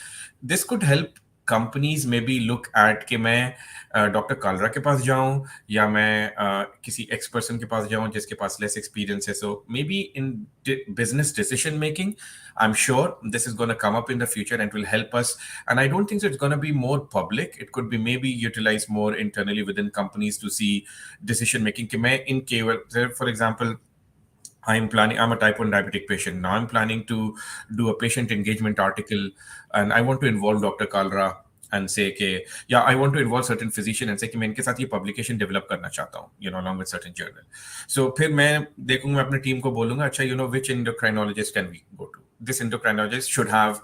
This could help companies maybe look at कि मैं doctor Kalra के पास जाऊं या मैं किसी x person के पास जाऊं जिसके पास less experience है. So maybe in business decision making, I'm sure this is going to come up in the future and will help us. And I don't think so it's going to be more public. It could be maybe utilized more internally within companies to see decision making. कि मैं in केवल, for example, I'm a type 1 diabetic patient. Now I'm planning to do a patient engagement article and I want to involve Dr. Kalra and say, okay, yeah, I want to involve certain physician and say कि मैं इनके साथ ये publication develop करना चाहता हूँ, along with certain journal. So फिर मैं देखूंगा, मैं अपनी टीम को बोलूंगा, अच्छा, which endocrinologist can we go to? This endocrinologist should have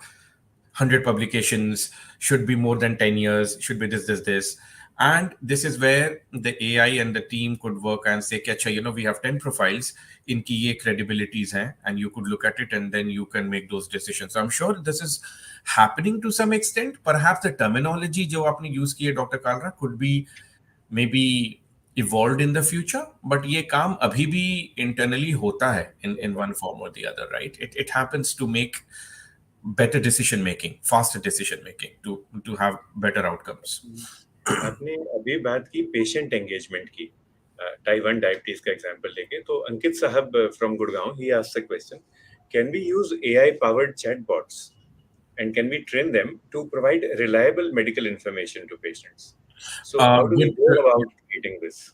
100 publications, should be more than 10 years, should be this. And this is where the AI and the team could work and say, "Acha, we have 10 profiles, inki ye credibilities hain," and you could look at it and then you can make those decisions. So I'm sure this is happening to some extent. Perhaps the terminology jo aapne use ki hai, Dr. Kalra, could be maybe evolved in the future, but ये काम अभी भी internally होता है in one form or the other, right? It happens to make better decision making, faster decision making, to have better outcomes. आपने अभी बात की पेशेंट एंगेजमेंट की, टाइप 1 डायबिटीज का एग्जांपल लेके, तो Ankit sahab from Gurgaon, he asked the question, can we use AI powered chatbots and can we train them to provide reliable medical information to patients? So how do we go about creating this?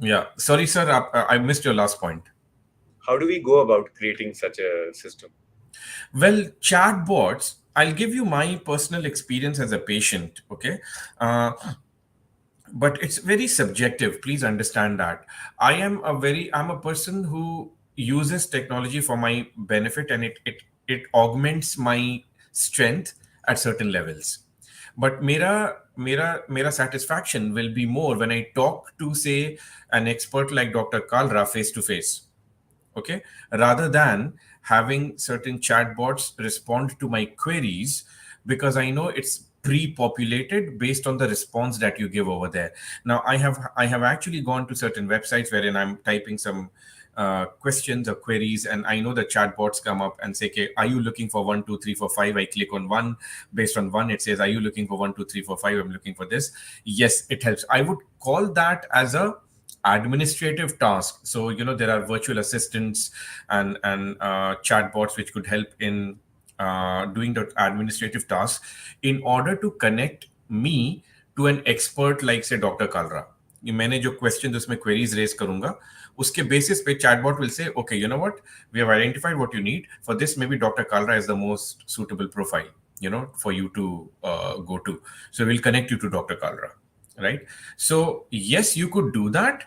Yeah, sorry sir, I missed your last point. How do we go about creating such a system? Well, chatbots, I'll give you my personal experience as a patient, okay? But it's very subjective. Please understand that. I'm a person who uses technology for my benefit, and it augments my strength at certain levels. But mera satisfaction will be more when I talk to, say, an expert like Dr. Kalra face to face, okay, rather than having certain chatbots respond to my queries, because I know it's pre-populated based on the response that you give over there. Now I have actually gone to certain websites wherein I'm typing some questions or queries, and I know the chatbots come up and say, okay, are you looking for 1 2 3 4 5? I click on one. Based on one, it says, are you looking for 1 2 3 4 5? I'm looking for this. Yes, it helps. I would call that as a administrative task. So there are virtual assistants and chatbots which could help in doing the administrative tasks, in order to connect me to an expert like, say, Dr. Kalra. मैंने जो question उसमें queries raise करूंगा, उसके basis पे chatbot will say, okay, you know what, we have identified what you need for this, maybe doctor Kalra is the most suitable profile, for you to go to. So we'll connect you to Dr. Kalra, right? So yes, you could do that.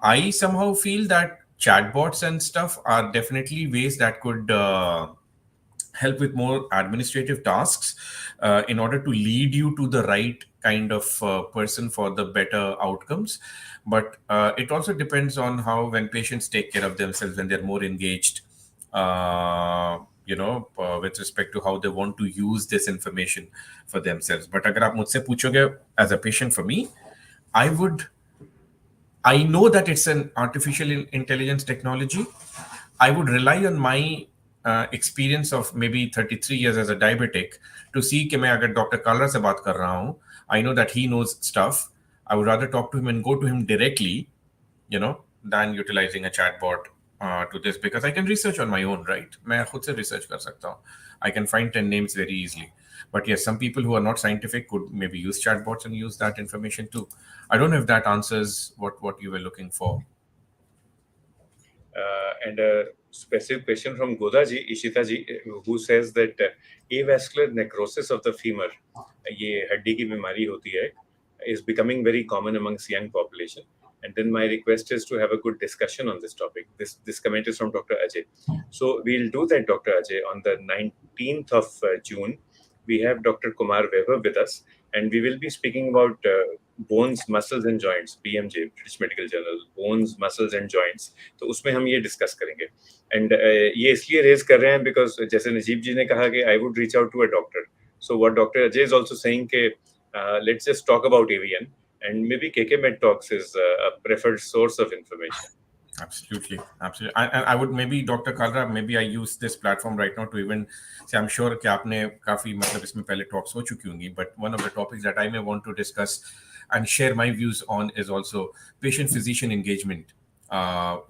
I somehow feel that chatbots and stuff are definitely ways that could help with more administrative tasks, in order to lead you to the right kind of person for the better outcomes. But it also depends on how, when patients take care of themselves, when they're more engaged, with respect to how they want to use this information for themselves. But agar aap mujhse puchoge, as a patient, for me, I know that it's an artificial intelligence technology. I would rely on my experience of maybe 33 years as a diabetic to see कि मैं अगर doctor Kalra से बात कर रहा हूँ, I know that he knows stuff. I would rather talk to him and go to him directly, than utilizing a chatbot to this, because I can research on my own, right? मैं खुद से research कर सकता हूँ. I can find 10 names very easily. But yes, some people who are not scientific could maybe use chatbots and use that information too. I don't know if that answers what you were looking for. And a specific question from Godaji, Ishitaji, who says that avascular necrosis of the femur, ये हड्डी की बीमारी होती है, is becoming very common amongst young population. And then my request is to have a good discussion on this topic. This comment is from Dr. Ajay. So we'll do that, Dr. Ajay, on the 19th of June. We have Dr. Kumar Weber with us, and we will be speaking about bones, muscles and joints, BMJ, British Medical Journal, bones, muscles and joints. तो उसमें हम ये discuss करेंगे. And ये इसलिए raise कर रहे हैं because जैसे नजीब जी ने कहा कि I would reach out to a doctor. So what Dr. Ajay is also saying कि let's just talk about AVN, and maybe KK Med Talks is a preferred source of information. Absolutely. I would, maybe Dr. Kalra, maybe I use this platform right now to even say, I'm sure कि आपने काफी मतलब इसमें पहले talks हो चुकी होंगी, but one of the topics that I may want to discuss and share my views on is also patient-physician engagement, and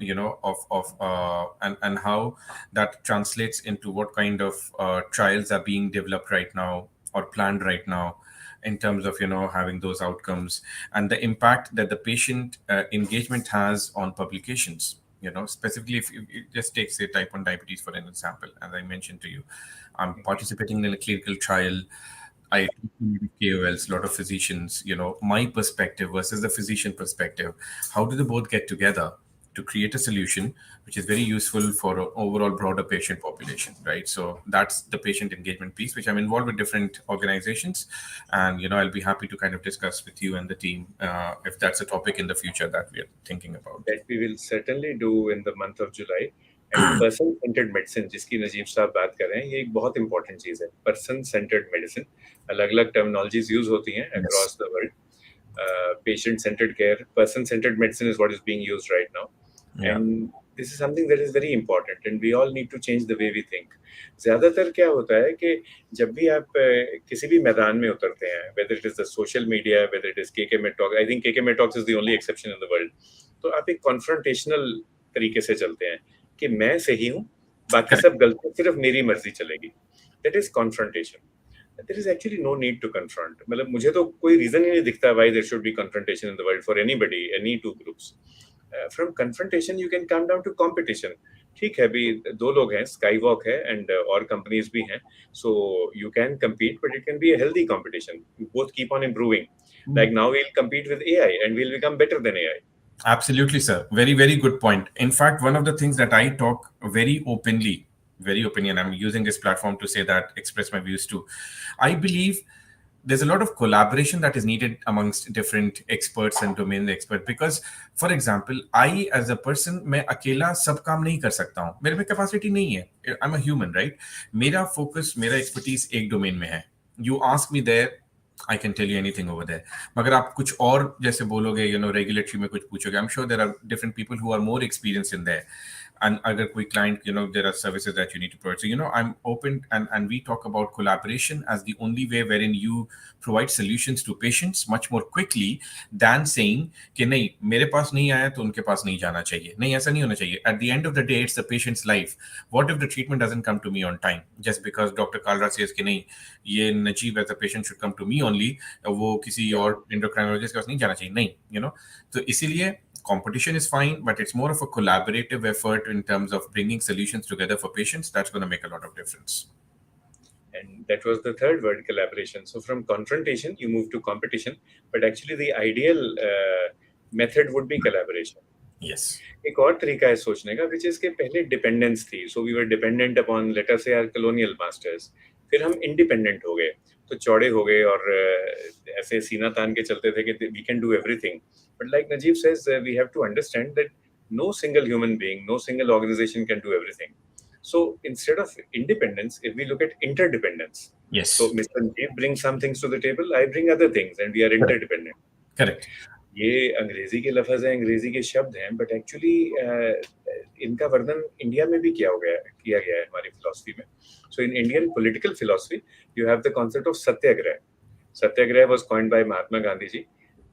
how that translates into what kind of trials are being developed right now or planned right now, in terms of having those outcomes, and the impact that the patient engagement has on publications. Specifically, if you just take, say, type 1 diabetes for an example, as I mentioned to you, I'm participating in a clinical trial. I KOLs, a lot of physicians, my perspective versus the physician perspective. How do they both get together to create a solution which is very useful for an overall broader patient population, right? So that's the patient engagement piece, which I'm involved with different organizations, and I'll be happy to kind of discuss with you and the team if that's a topic in the future that we are thinking about. That we will certainly do in the month of July. And person centered medicine जिसकी नजीब साहब बात कर रहे हैं, ये एक बहुत important चीज है. पर्सन सेंटर्ड मेडिसिन, अलग अलग टर्मिनोलॉजीज यूज होती हैं across the world. Patient centered care, person centered medicine is what is being used right now. Yeah. And this is something that is very important, and we all need to change the way we think. ज्यादातर क्या होता है कि जब भी आप किसी भी मैदान में उतरते हैं, whether it is the social media, whether it is KK Med Talk, I think KK Med Talks is the only exception in the world. तो आप एक confrontational तरीके से चलते हैं कि मैं सही हूँ, बाकी सब गलत हैं, सिर्फ मेरी मर्जी चलेगी. That is confrontation. There is actually no need to confront. मतलब मुझे तो कोई reason ही नहीं दिखता why there should be confrontation in the world for anybody, any two groups. From confrontation you can come down to competition. ठीक है, अभी दो लोग हैं, Skywalk है and और companies भी हैं, so you can compete, but it can be a healthy competition. You both keep on improving. Like now we'll compete with AI and we'll become better than AI. Absolutely, sir. Very, very good point. In fact, one of the things that I talk very openly, I'm using this platform to say that, express my views too. I believe there's a lot of collaboration that is needed amongst different experts and domain experts, because for example, I as a person, मैं अकेला सब काम नहीं कर सकता हूँ, मेरे में capacity नहीं है. I'm a human, right? मेरा focus, मेरा expertise एक domain में है. You ask me there, I can tell you anything over there. मगर आप कुछ और जैसे बोलोगे, regulatory में कुछ पूछोगे, I'm sure there are different people who are more experienced in there. And other quick client, there are services that you need to provide. So, I'm open, and we talk about collaboration as the only way wherein you provide solutions to patients much more quickly than saying कि नहीं मेरे पास नहीं आया तो उनके पास नहीं जाना चाहिए. नहीं, ऐसा नहीं होना चाहिए. At the end of the day, it's the patient's life. What if the treatment doesn't come to me on time? Just because Dr. Kalra says कि नहीं ये Najib as a patient should come to me only, वो किसी और endocrinologist के पास नहीं जाना चाहिए. नहीं, तो इसीलिए competition is fine, but it's more of a collaborative effort in terms of bringing solutions together for patients. That's going to make a lot of difference. And that was the third word, collaboration. So from confrontation, you move to competition, but actually the ideal method would be collaboration. Yes. एक और तरीका है सोचने का, which is कि पहले dependence थी. So we were dependent upon, let us say, our colonial masters. फिर हम independent हो गए, तो चौड़े हो गए और ऐसे सीना तान के चलते थे कि we can do everything. But like Najib says, we have to understand that no single human being, no single organization can do everything. So instead of independence, if we look at interdependence, yes. So Mr. Najib brings some things to the table, I bring other things, and we are interdependent. Correct. ये अंग्रेजी के लफ्ज हैं, अंग्रेजी के शब्द हैं, but actually इनका वर्णन इंडिया में भी किया गया है हमारी फिलॉसफी में. So in Indian political philosophy you have the concept of satyagraha. Satyagraha was coined by Mahatma Gandhi ji.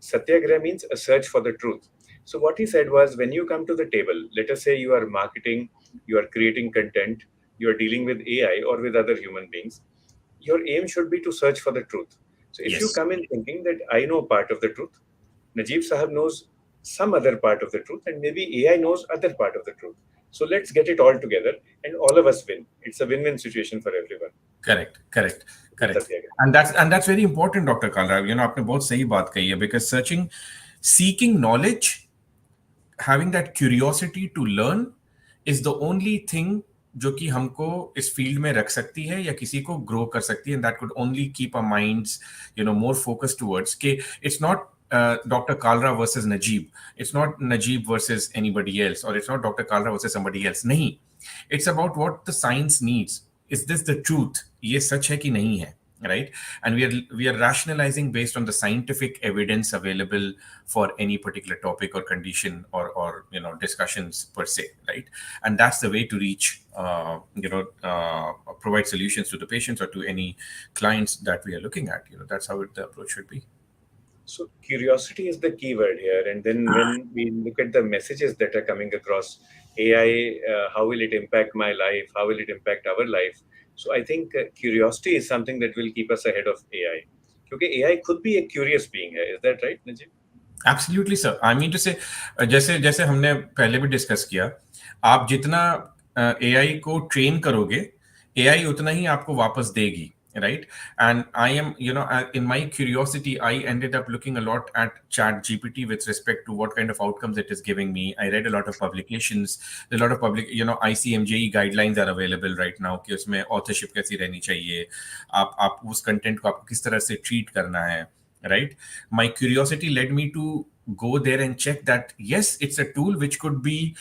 Satyagraha means a search for the truth. So what he said was, when you come to the table, let us say you are marketing, you are creating content, you are dealing with AI or with other human beings, your aim should be to search for the truth. So if you come in thinking that I know part of the truth, Najib Sahab knows some other part of the truth, and maybe AI knows other part of the truth. So let's get it all together and all of us win. It's a win-win situation for everyone. Correct. And that's very important, Dr. Kalra. आपने बहुत सही बात कही है, because seeking knowledge, having that curiosity to learn is the only thing जो कि हमको इस फील्ड में रख सकती है या किसी को ग्रो कर सकती है, and that could only keep our minds more focused towards कि it's not Dr. Kalra versus Najib, it's not Najib versus anybody else, or it's not Dr. Kalra versus somebody else. नहीं, it's about what the science needs. Is this the truth? ये सच है कि नहीं है, right? And we are rationalizing based on the scientific evidence available for any particular topic or condition or discussions per se, right? And that's the way to reach provide solutions to the patients or to any clients that we are looking at. That's how the approach should be. So curiosity is the key word here. And then when we look at the messages that are coming across, AI, how will it impact my life? How will it impact our life? So I think curiosity is something that will keep us ahead of AI. Because AI could be a curious being. Is that right, Najib? Absolutely, sir. I mean to say, जैसे हमने पहले भी discuss किया, आप जितना AI को train करोगे, AI उतना ही आपको वापस देगी, right? And I am, in my curiosity, I ended up looking a lot at chat gpt with respect to what kind of outcomes it is giving me. I read a lot of publications, a lot of public, ICMJE guidelines are available right now कि उसमें authorship कैसी रहनी चाहिए, आप उस content को आपको किस तरह से treat करना है, right? My curiosity led me to go there and check that yes, it's a tool which could be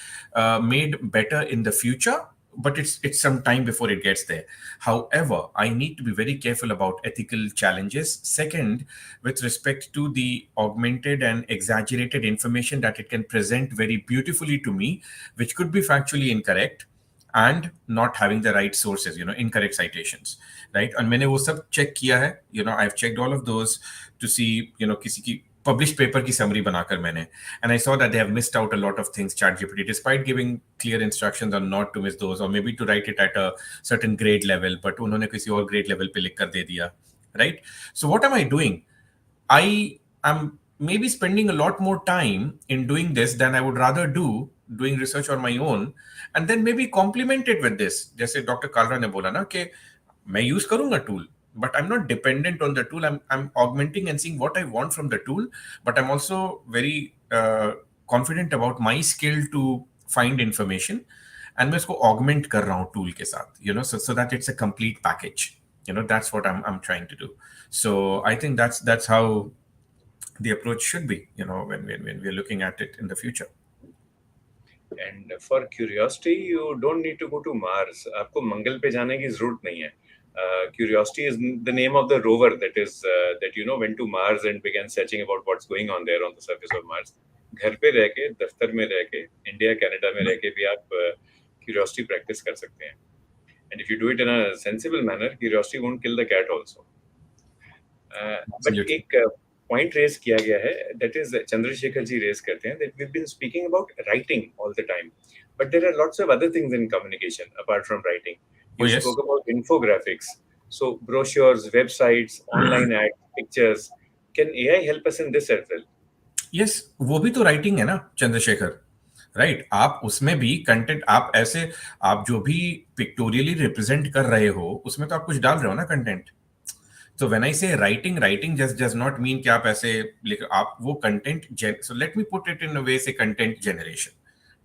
made better in the future, but it's some time before it gets there. However, I need to be very careful about ethical challenges. Second, with respect to the augmented and exaggerated information that it can present very beautifully to me, which could be factually incorrect and not having the right sources, incorrect citations, right? And मैंने वो सब check किया है, I've checked all of those to see, किसी की published paper की summary बनाकर मैंने, and I saw that they have missed out a lot of things, ChatGPT, despite giving clear instructions on not to miss those, or maybe to write it at a certain grade level, but उन्होंने किसी और grade level पे लिख कर दे दिया, right? So what am I doing? I am maybe spending a lot more time in doing this than I would rather do doing research on my own, and then maybe complement it with this. जैसे doctor Kalra ने बोला ना कि मैं use करूंगा tool, but I'm not dependent on the tool. I'm augmenting and seeing what I want from the tool, but I'm also very confident about my skill to find information, and मैं उसको augment कर रहा हूँ tool के साथ, so that it's a complete package. That's what I'm trying to do. So I think that's how the approach should be, when we're looking at it in the future. And for curiosity, you don't need to go to Mars. आपको मंगल पे जाने की जरूरत नहीं है. Curiosity is the name of the rover that went to Mars and began searching about what's going on there on the surface of Mars. घर पे रह के, दफ्तर में रह के, इंडिया कनाडा में रह के भी आप curiosity practice कर सकते हैं. And if you do it in a sensible manner, curiosity won't kill the cat also. But एक point raise किया गया है, that is Chandrasekhar ji raise करते हैं, that we've been speaking about writing all the time, but there are lots of other things in communication apart from writing. You yes. spoke about infographics, so brochures, websites, online ads, pictures. Can AI help us in this as well? Yes, वो भी तो writing है ना Chandrashekhar, right? आप उसमें भी content, आप ऐसे, आप जो भी पिक्टोरियली रिप्रेजेंट कर रहे हो उसमें तो आप कुछ डाल रहे हो ना content. So when I say writing just does not mean कि आप ऐसे लिख, आप वो content, so let me put it in a way, say content generation.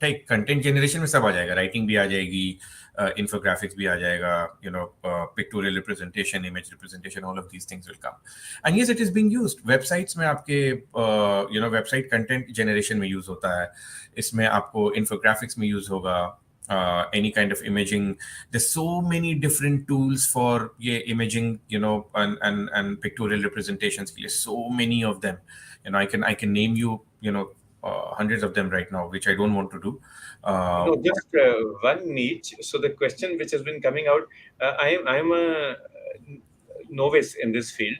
ठीक, कंटेंट जनरेशन में सब आ जाएगा, राइटिंग भी आ जाएगी, infographics भी आ जाएगा, pictorial representation, image representation, all of these things will come. And yes, it is being used. Websites में आपके, website content generation में use होता है, इसमें आपको infographics में use होगा, any kind of imaging. There's so many different tools for imaging, and pictorial representations. So many of them, I can name you, hundreds of them right now, which I don't want to do. Just one niche. So the question which has been coming out, I'm a novice in this field.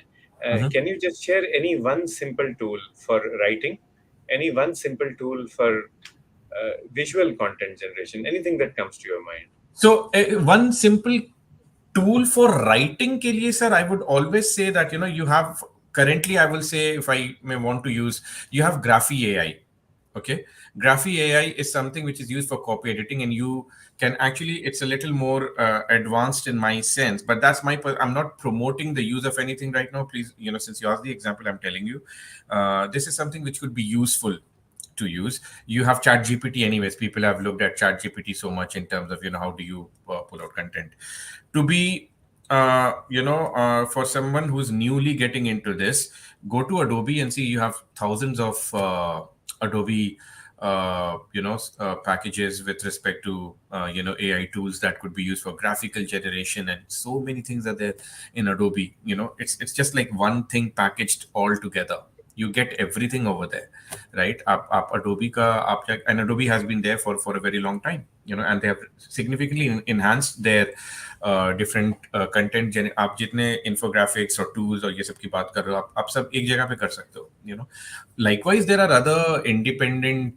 Can you just share any one simple tool for writing, any one simple tool for visual content generation, anything that comes to your mind? So one simple tool for writing के लिए, sir, I would always say that, you have currently, I will say, if I may want to use, you have Graphy AI. Okay, Graphy AI is something which is used for copy editing, and you can actually, it's a little more advanced in my sense, but that's I'm not promoting the use of anything right now. Please, since you asked the example, I'm telling you, this is something which could be useful to use. You have chat gpt anyways. People have looked at chat gpt so much in terms of, how do you pull out content. To be, for someone who's newly getting into this, go to Adobe and see, you have thousands of Adobe packages with respect to AI tools that could be used for graphical generation, and so many things are there in Adobe. It's just like one thing packaged all together. You get everything over there, right? Adobe and Adobe has been there for a very long time, and they have significantly enhanced their different content. आप जितने infographics और tools और ये सब की बात कर रहे हो, आप सब एक जगह पे कर सकते हो, Likewise, there are other independent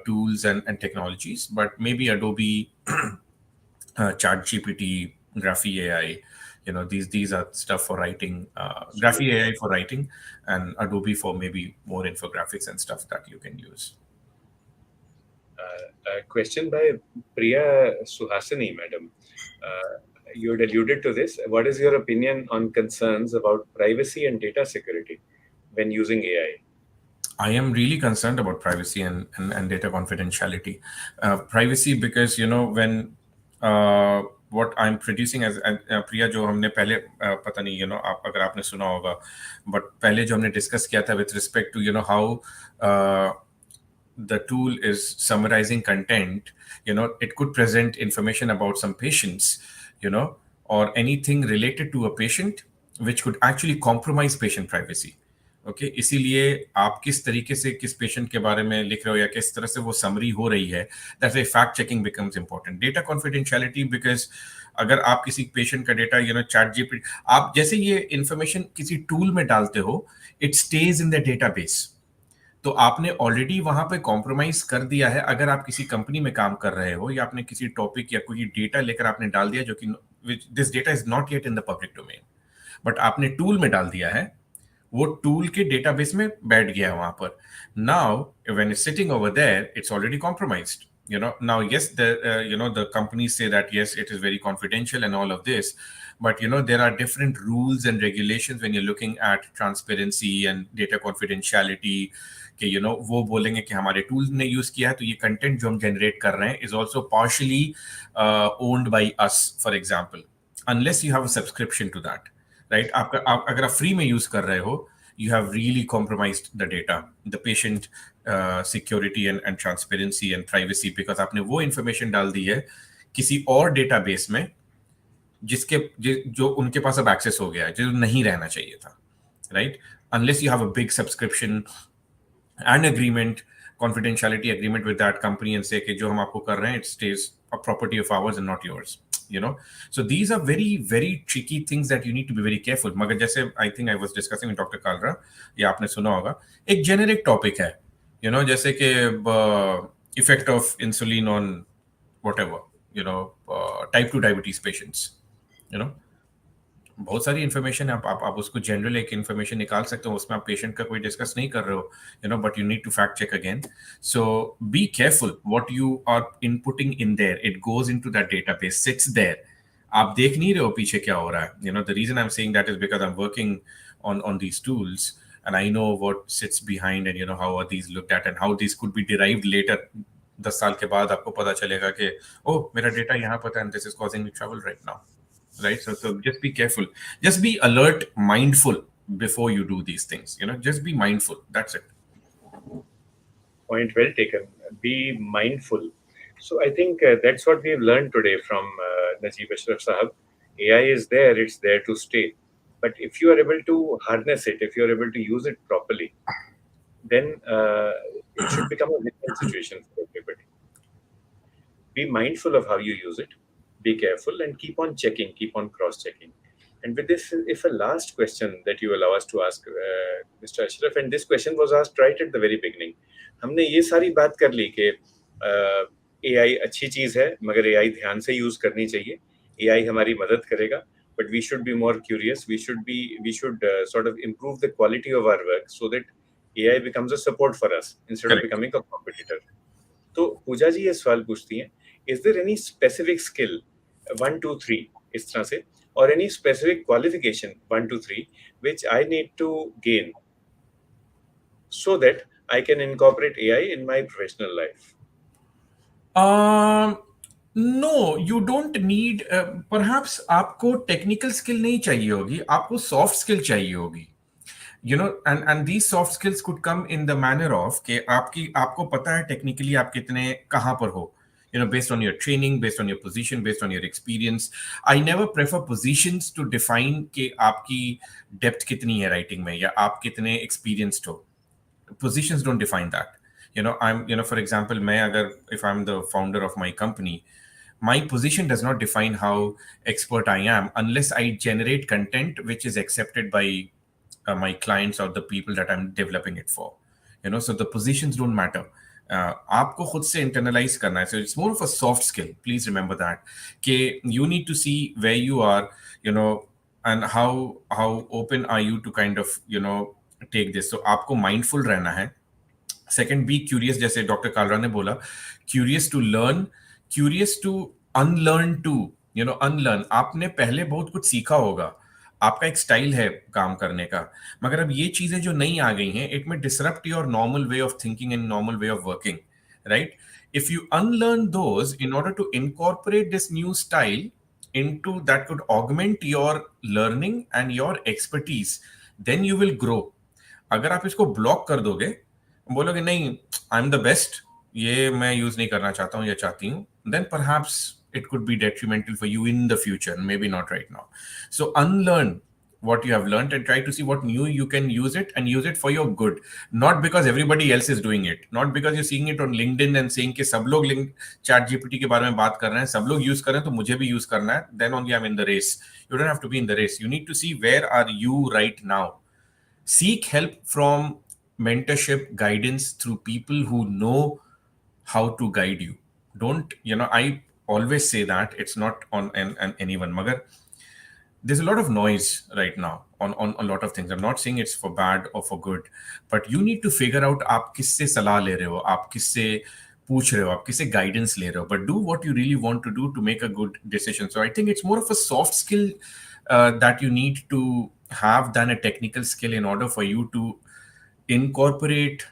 tools and technologies, but maybe Adobe, ChatGPT, Graphy AI, these are stuff for writing. Graphy AI for writing, and Adobe for maybe more infographics and stuff that you can use. A question by Priya Suhasini, madam. you had alluded to this. What is your opinion on concerns about privacy and data security when using AI? I am really concerned about privacy and data confidentiality. Privacy because when what I'm producing as प्रिया जो हमने पहले पता नहीं आप अगर आपने सुना होगा but पहले जो हमने डिस्कस किया था with respect to how the tool is summarizing content, it could present information about some patients, or anything related to a patient which could actually compromise patient privacy. Okay इसीलिए आप किस तरीके से किस पेशेंट के बारे में लिख रहे हो या किस तरह से वो समरी हो रही है, that's why fact checking becomes important. Data confidentiality because अगर आप किसी पेशेंट का डेटा चैट जीपीटी आप जैसे ये इंफॉर्मेशन किसी टूल में डालते हो, it stage in the database. तो आपने ऑलरेडी वहां पे कॉम्प्रोमाइज कर दिया है. अगर आप किसी कंपनी में काम कर रहे हो या आपने किसी टॉपिक या कोई डेटा लेकर आपने डाल दिया जो कि this data is not yet in the public domain, but आपने टूल में डाल दिया है, वो टूल के डेटाबेस में बैठ गया वहां पर. Now when it's sitting over there, it's already compromised. Now yes, the companies say that yes, it is very confidential and all of this, but there are different rules and regulations when you're looking at transparency and data confidentiality. कि वो बोलेंगे कि हमारे tool ने use किया है तो ये कंटेंट जो हम जनरेट कर रहे हैं is also partially owned by us, for example, unless you have a subscription to that, right. अगर आप फ्री में यूज कर रहे हो, you have really compromised the data, the patient security and transparency and privacy, because आपने वो information डाल दी है किसी और database में जो उनके पास अब access हो गया है, जो नहीं रहना चाहिए था, right? Unless you have a big subscription and agreement, confidentiality agreement with that company and say कि जो हम आपको कर रहे हैं it stays a property of ours and not yours. So these are very very tricky things that you need to be very careful. मगर जैसे I think I was discussing with Dr. Kalra, या आपने सुना होगा, एक generic topic है, जैसे कि effect of insulin on whatever, type 2 diabetes patients, बहुत सारी इन्फॉर्मेशन है. आप उसको जनरल एक इन्फॉर्मेशन निकाल सकते हो, उसमें आप पेशेंट का कोई डिस्कस नहीं कर रहे हो, but you need to fact check again. So be careful what you are inputting in there. It goes into that database, sits there. आप देख नहीं रहे हो पीछे क्या हो रहा है. The reason I am saying that is because I am working on these tools, and I know what sits behind, and how are these looked at and how these could be derived later. 10 साल के बाद आपको पता चलेगा कि मेरा data यहाँ पर था and this is causing me trouble right now. Right, so just be careful, just be alert, mindful before you do these things. Just be mindful, that's it. Point well taken. Be mindful. So I think that's what we've learned today from Najib Ashraf Sahab. AI is there, it's there to stay, but if you are able to harness it, if you are able to use it properly, then it should become a win-win situation for everybody. Be mindful of how you use it, be careful, and keep on checking, keep on cross-checking. And with this, if a last question that you allow us to ask, Mr. Ashraf, and this question was asked right at the very beginning. हमने ये सारी बात कर ली कि AI अच्छी चीज़ है, मगर AI ध्यान से यूज़ करनी चाहिए. AI हमारी मदद करेगा, but we should be more curious. We should sort of improve the quality of our work so that AI becomes a support for us instead Correct. of becoming a competitor. तो पूजा जी ये सवाल पूछती हैं, is there any specific skill 1 2 3 इस तरह से, or any specific qualification 1 2 3 which I need to gain so that I can incorporate AI in my professional life? No, you don't need. Perhaps आपको technical skill नहीं चाहिए होगी, आपको soft skill चाहिए होगी. And these soft skills could come in the manner of कि आपको पता है technically आप कितने कहाँ पर हो, based on your training, based on your position, based on your experience. I never prefer positions to define कि आपकी depth कितनी है writing में या आप कितने experienced हो. Positions don't define that. For example, if I'm the founder of my company, my position does not define how expert I am unless I generate content which is accepted by my clients or the people that I'm developing it for. So the positions don't matter. आपको खुद से internalize करना है. So it's more of a soft skill. Please remember that. कि you need to see where you are, and how open are you to kind of, take this. So आपको mindful रहना है. Second, be curious, जैसे doctor Kalra ने बोला, curious to learn, curious to unlearn too. Unlearn. आपने पहले बहुत कुछ सीखा होगा, आपका एक स्टाइल है काम करने का, मगर अब ये चीजें जो नई आ गई हैं, इट में disrupt your normal way of thinking and normal way of working, right? If you unlearn those in order to incorporate this new style into that could augment your learning and your expertise, then you will grow. अगर आप इसको block कर दोगे, बोलोगे नहीं I am the best, ये मैं use नहीं करना चाहता हूँ या चाहती हूँ, then perhaps it could be detrimental for you in the future, maybe not right now. So unlearn what you have learned and try to see what new you can use it, and use it for your good, not because everybody else is doing it, not because you're seeing it on LinkedIn and saying कि सब लोग link chat GPT के बारे में बात कर रहे हैं, सब लोग यूज कर रहे हैं तो मुझे भी यूज करना है, then only I'm in the race. You don't have to be in the race. You need to see where are you right now. Seek help from mentorship, guidance through people who know how to guide you. Don't, I always say that it's not on anyone, magar there's a lot of noise right now on a lot of things. I'm not saying it's for bad or for good, but you need to figure out आप किससे सलाह ले रहे हो, आप किससे पूछ रहे हो, आप किससे guidance ले रहे हो, but do what you really want to do to make a good decision. So I think it's more of a soft skill that you need to have than a technical skill in order for you to incorporate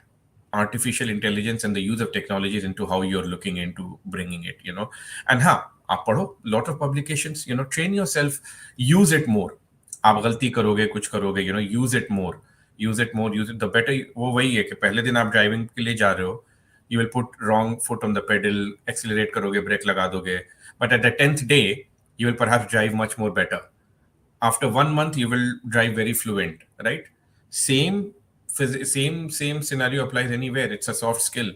artificial intelligence and the use of technologies into how you're looking into bringing it, and आप पढ़ो lot of publications, train yourself, use it more. आप गलती करोगे, कुछ करोगे, use it more, use it more, use it the better. वो वही है कि पहले दिन आप ड्राइविंग के लिए जा रहे हो, you will put wrong foot on the pedal, accelerate करोगे, ब्रेक लगा दोगे, but at the 10th day you will perhaps drive much more better. After 1 month you will drive very fluent, right? Same scenario applies anywhere. It's a soft skill.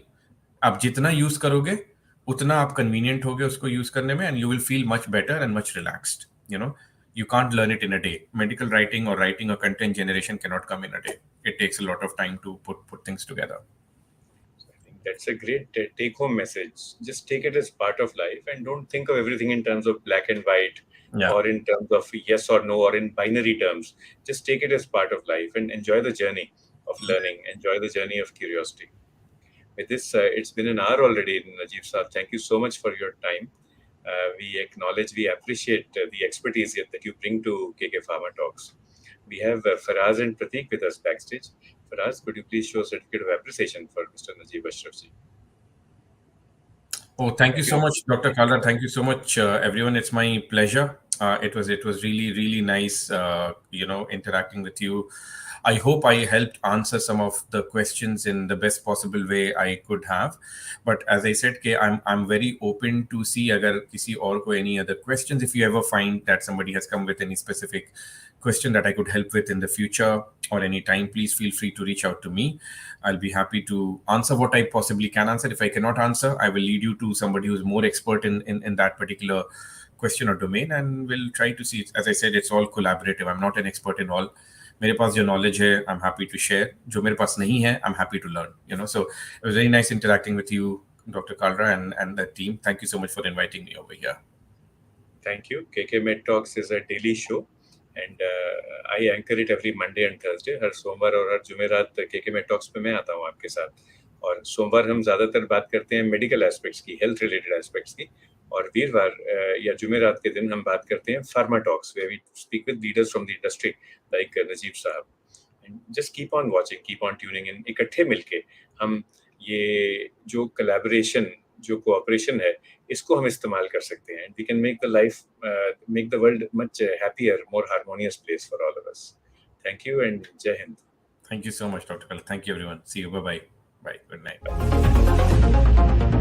आप जितना use करोगे उतना आप convenient होगे उसको use करने में, and you will feel much better and much relaxed. You can't learn it in a day. Medical writing or writing or content generation cannot come in a day. It takes a lot of time to put things together. I think that's a great take-home message. Just take it as part of life and don't think of everything in terms of black and white, or in terms of yes or no, or in binary terms. Just take it as part of life and enjoy the journey of learning, enjoy the journey of curiosity. With this, it's been an hour already, Najib Saab. Thank you so much for your time. We acknowledge, we appreciate the expertise that you bring to KK Pharma Talks. We have Faraz and Pratik with us backstage. Faraz, could you please show a certificate of appreciation for Mr. Najib Ashrafji? Oh, thank you so much, Dr. Kalra. Thank you so much, everyone. It's my pleasure. It was really, really nice, interacting with you. I hope I helped answer some of the questions in the best possible way I could have. But as I said, I'm very open to see agar kisi aur ko any other questions. If you ever find that somebody has come with any specific question that I could help with in the future or any time, please feel free to reach out to me. I'll be happy to answer what I possibly can answer. If I cannot answer, I will lead you to somebody who's more expert in that particular question or domain, and we'll try to see. As I said, it's all collaborative. I'm not an expert in all. मेरे पास जो knowledge है, I'm happy to share. जो मेरे पास नहीं है, I'm happy to learn. So it was very nice interacting with you, Dr. Kalra, and the team. Thank you so much for inviting me over here. Thank you. KK Med Talks is a daily show, and I anchor it every Monday and Thursday. हर सोमवार और हर जुमेरात KK Med Talks पे मैं आता हूँ आपके साथ. और सोमवार हम ज़्यादातर बात करते हैं मेडिकल एस्पेक्ट्स की, हेल्थ रिलेटेड एस्पेक्ट्स की, और वीरवार या जुमेरात के दिन हम बात करते हैं pharma talks, where we speak with leaders from the industry like Najib साहब. And just keep on watching, keep on tuning in. इकट्ठे मिलके हम ये जो collaboration, जो cooperation है, इसको हम इस्तेमाल कर सकते हैं. We can make the world much happier, more harmonious place for all of us. Thank you and Jai Hind. Thank you so much, Dr. Kalra. Thank you, everyone. See you. Bye-bye. Bye. Good night. Bye.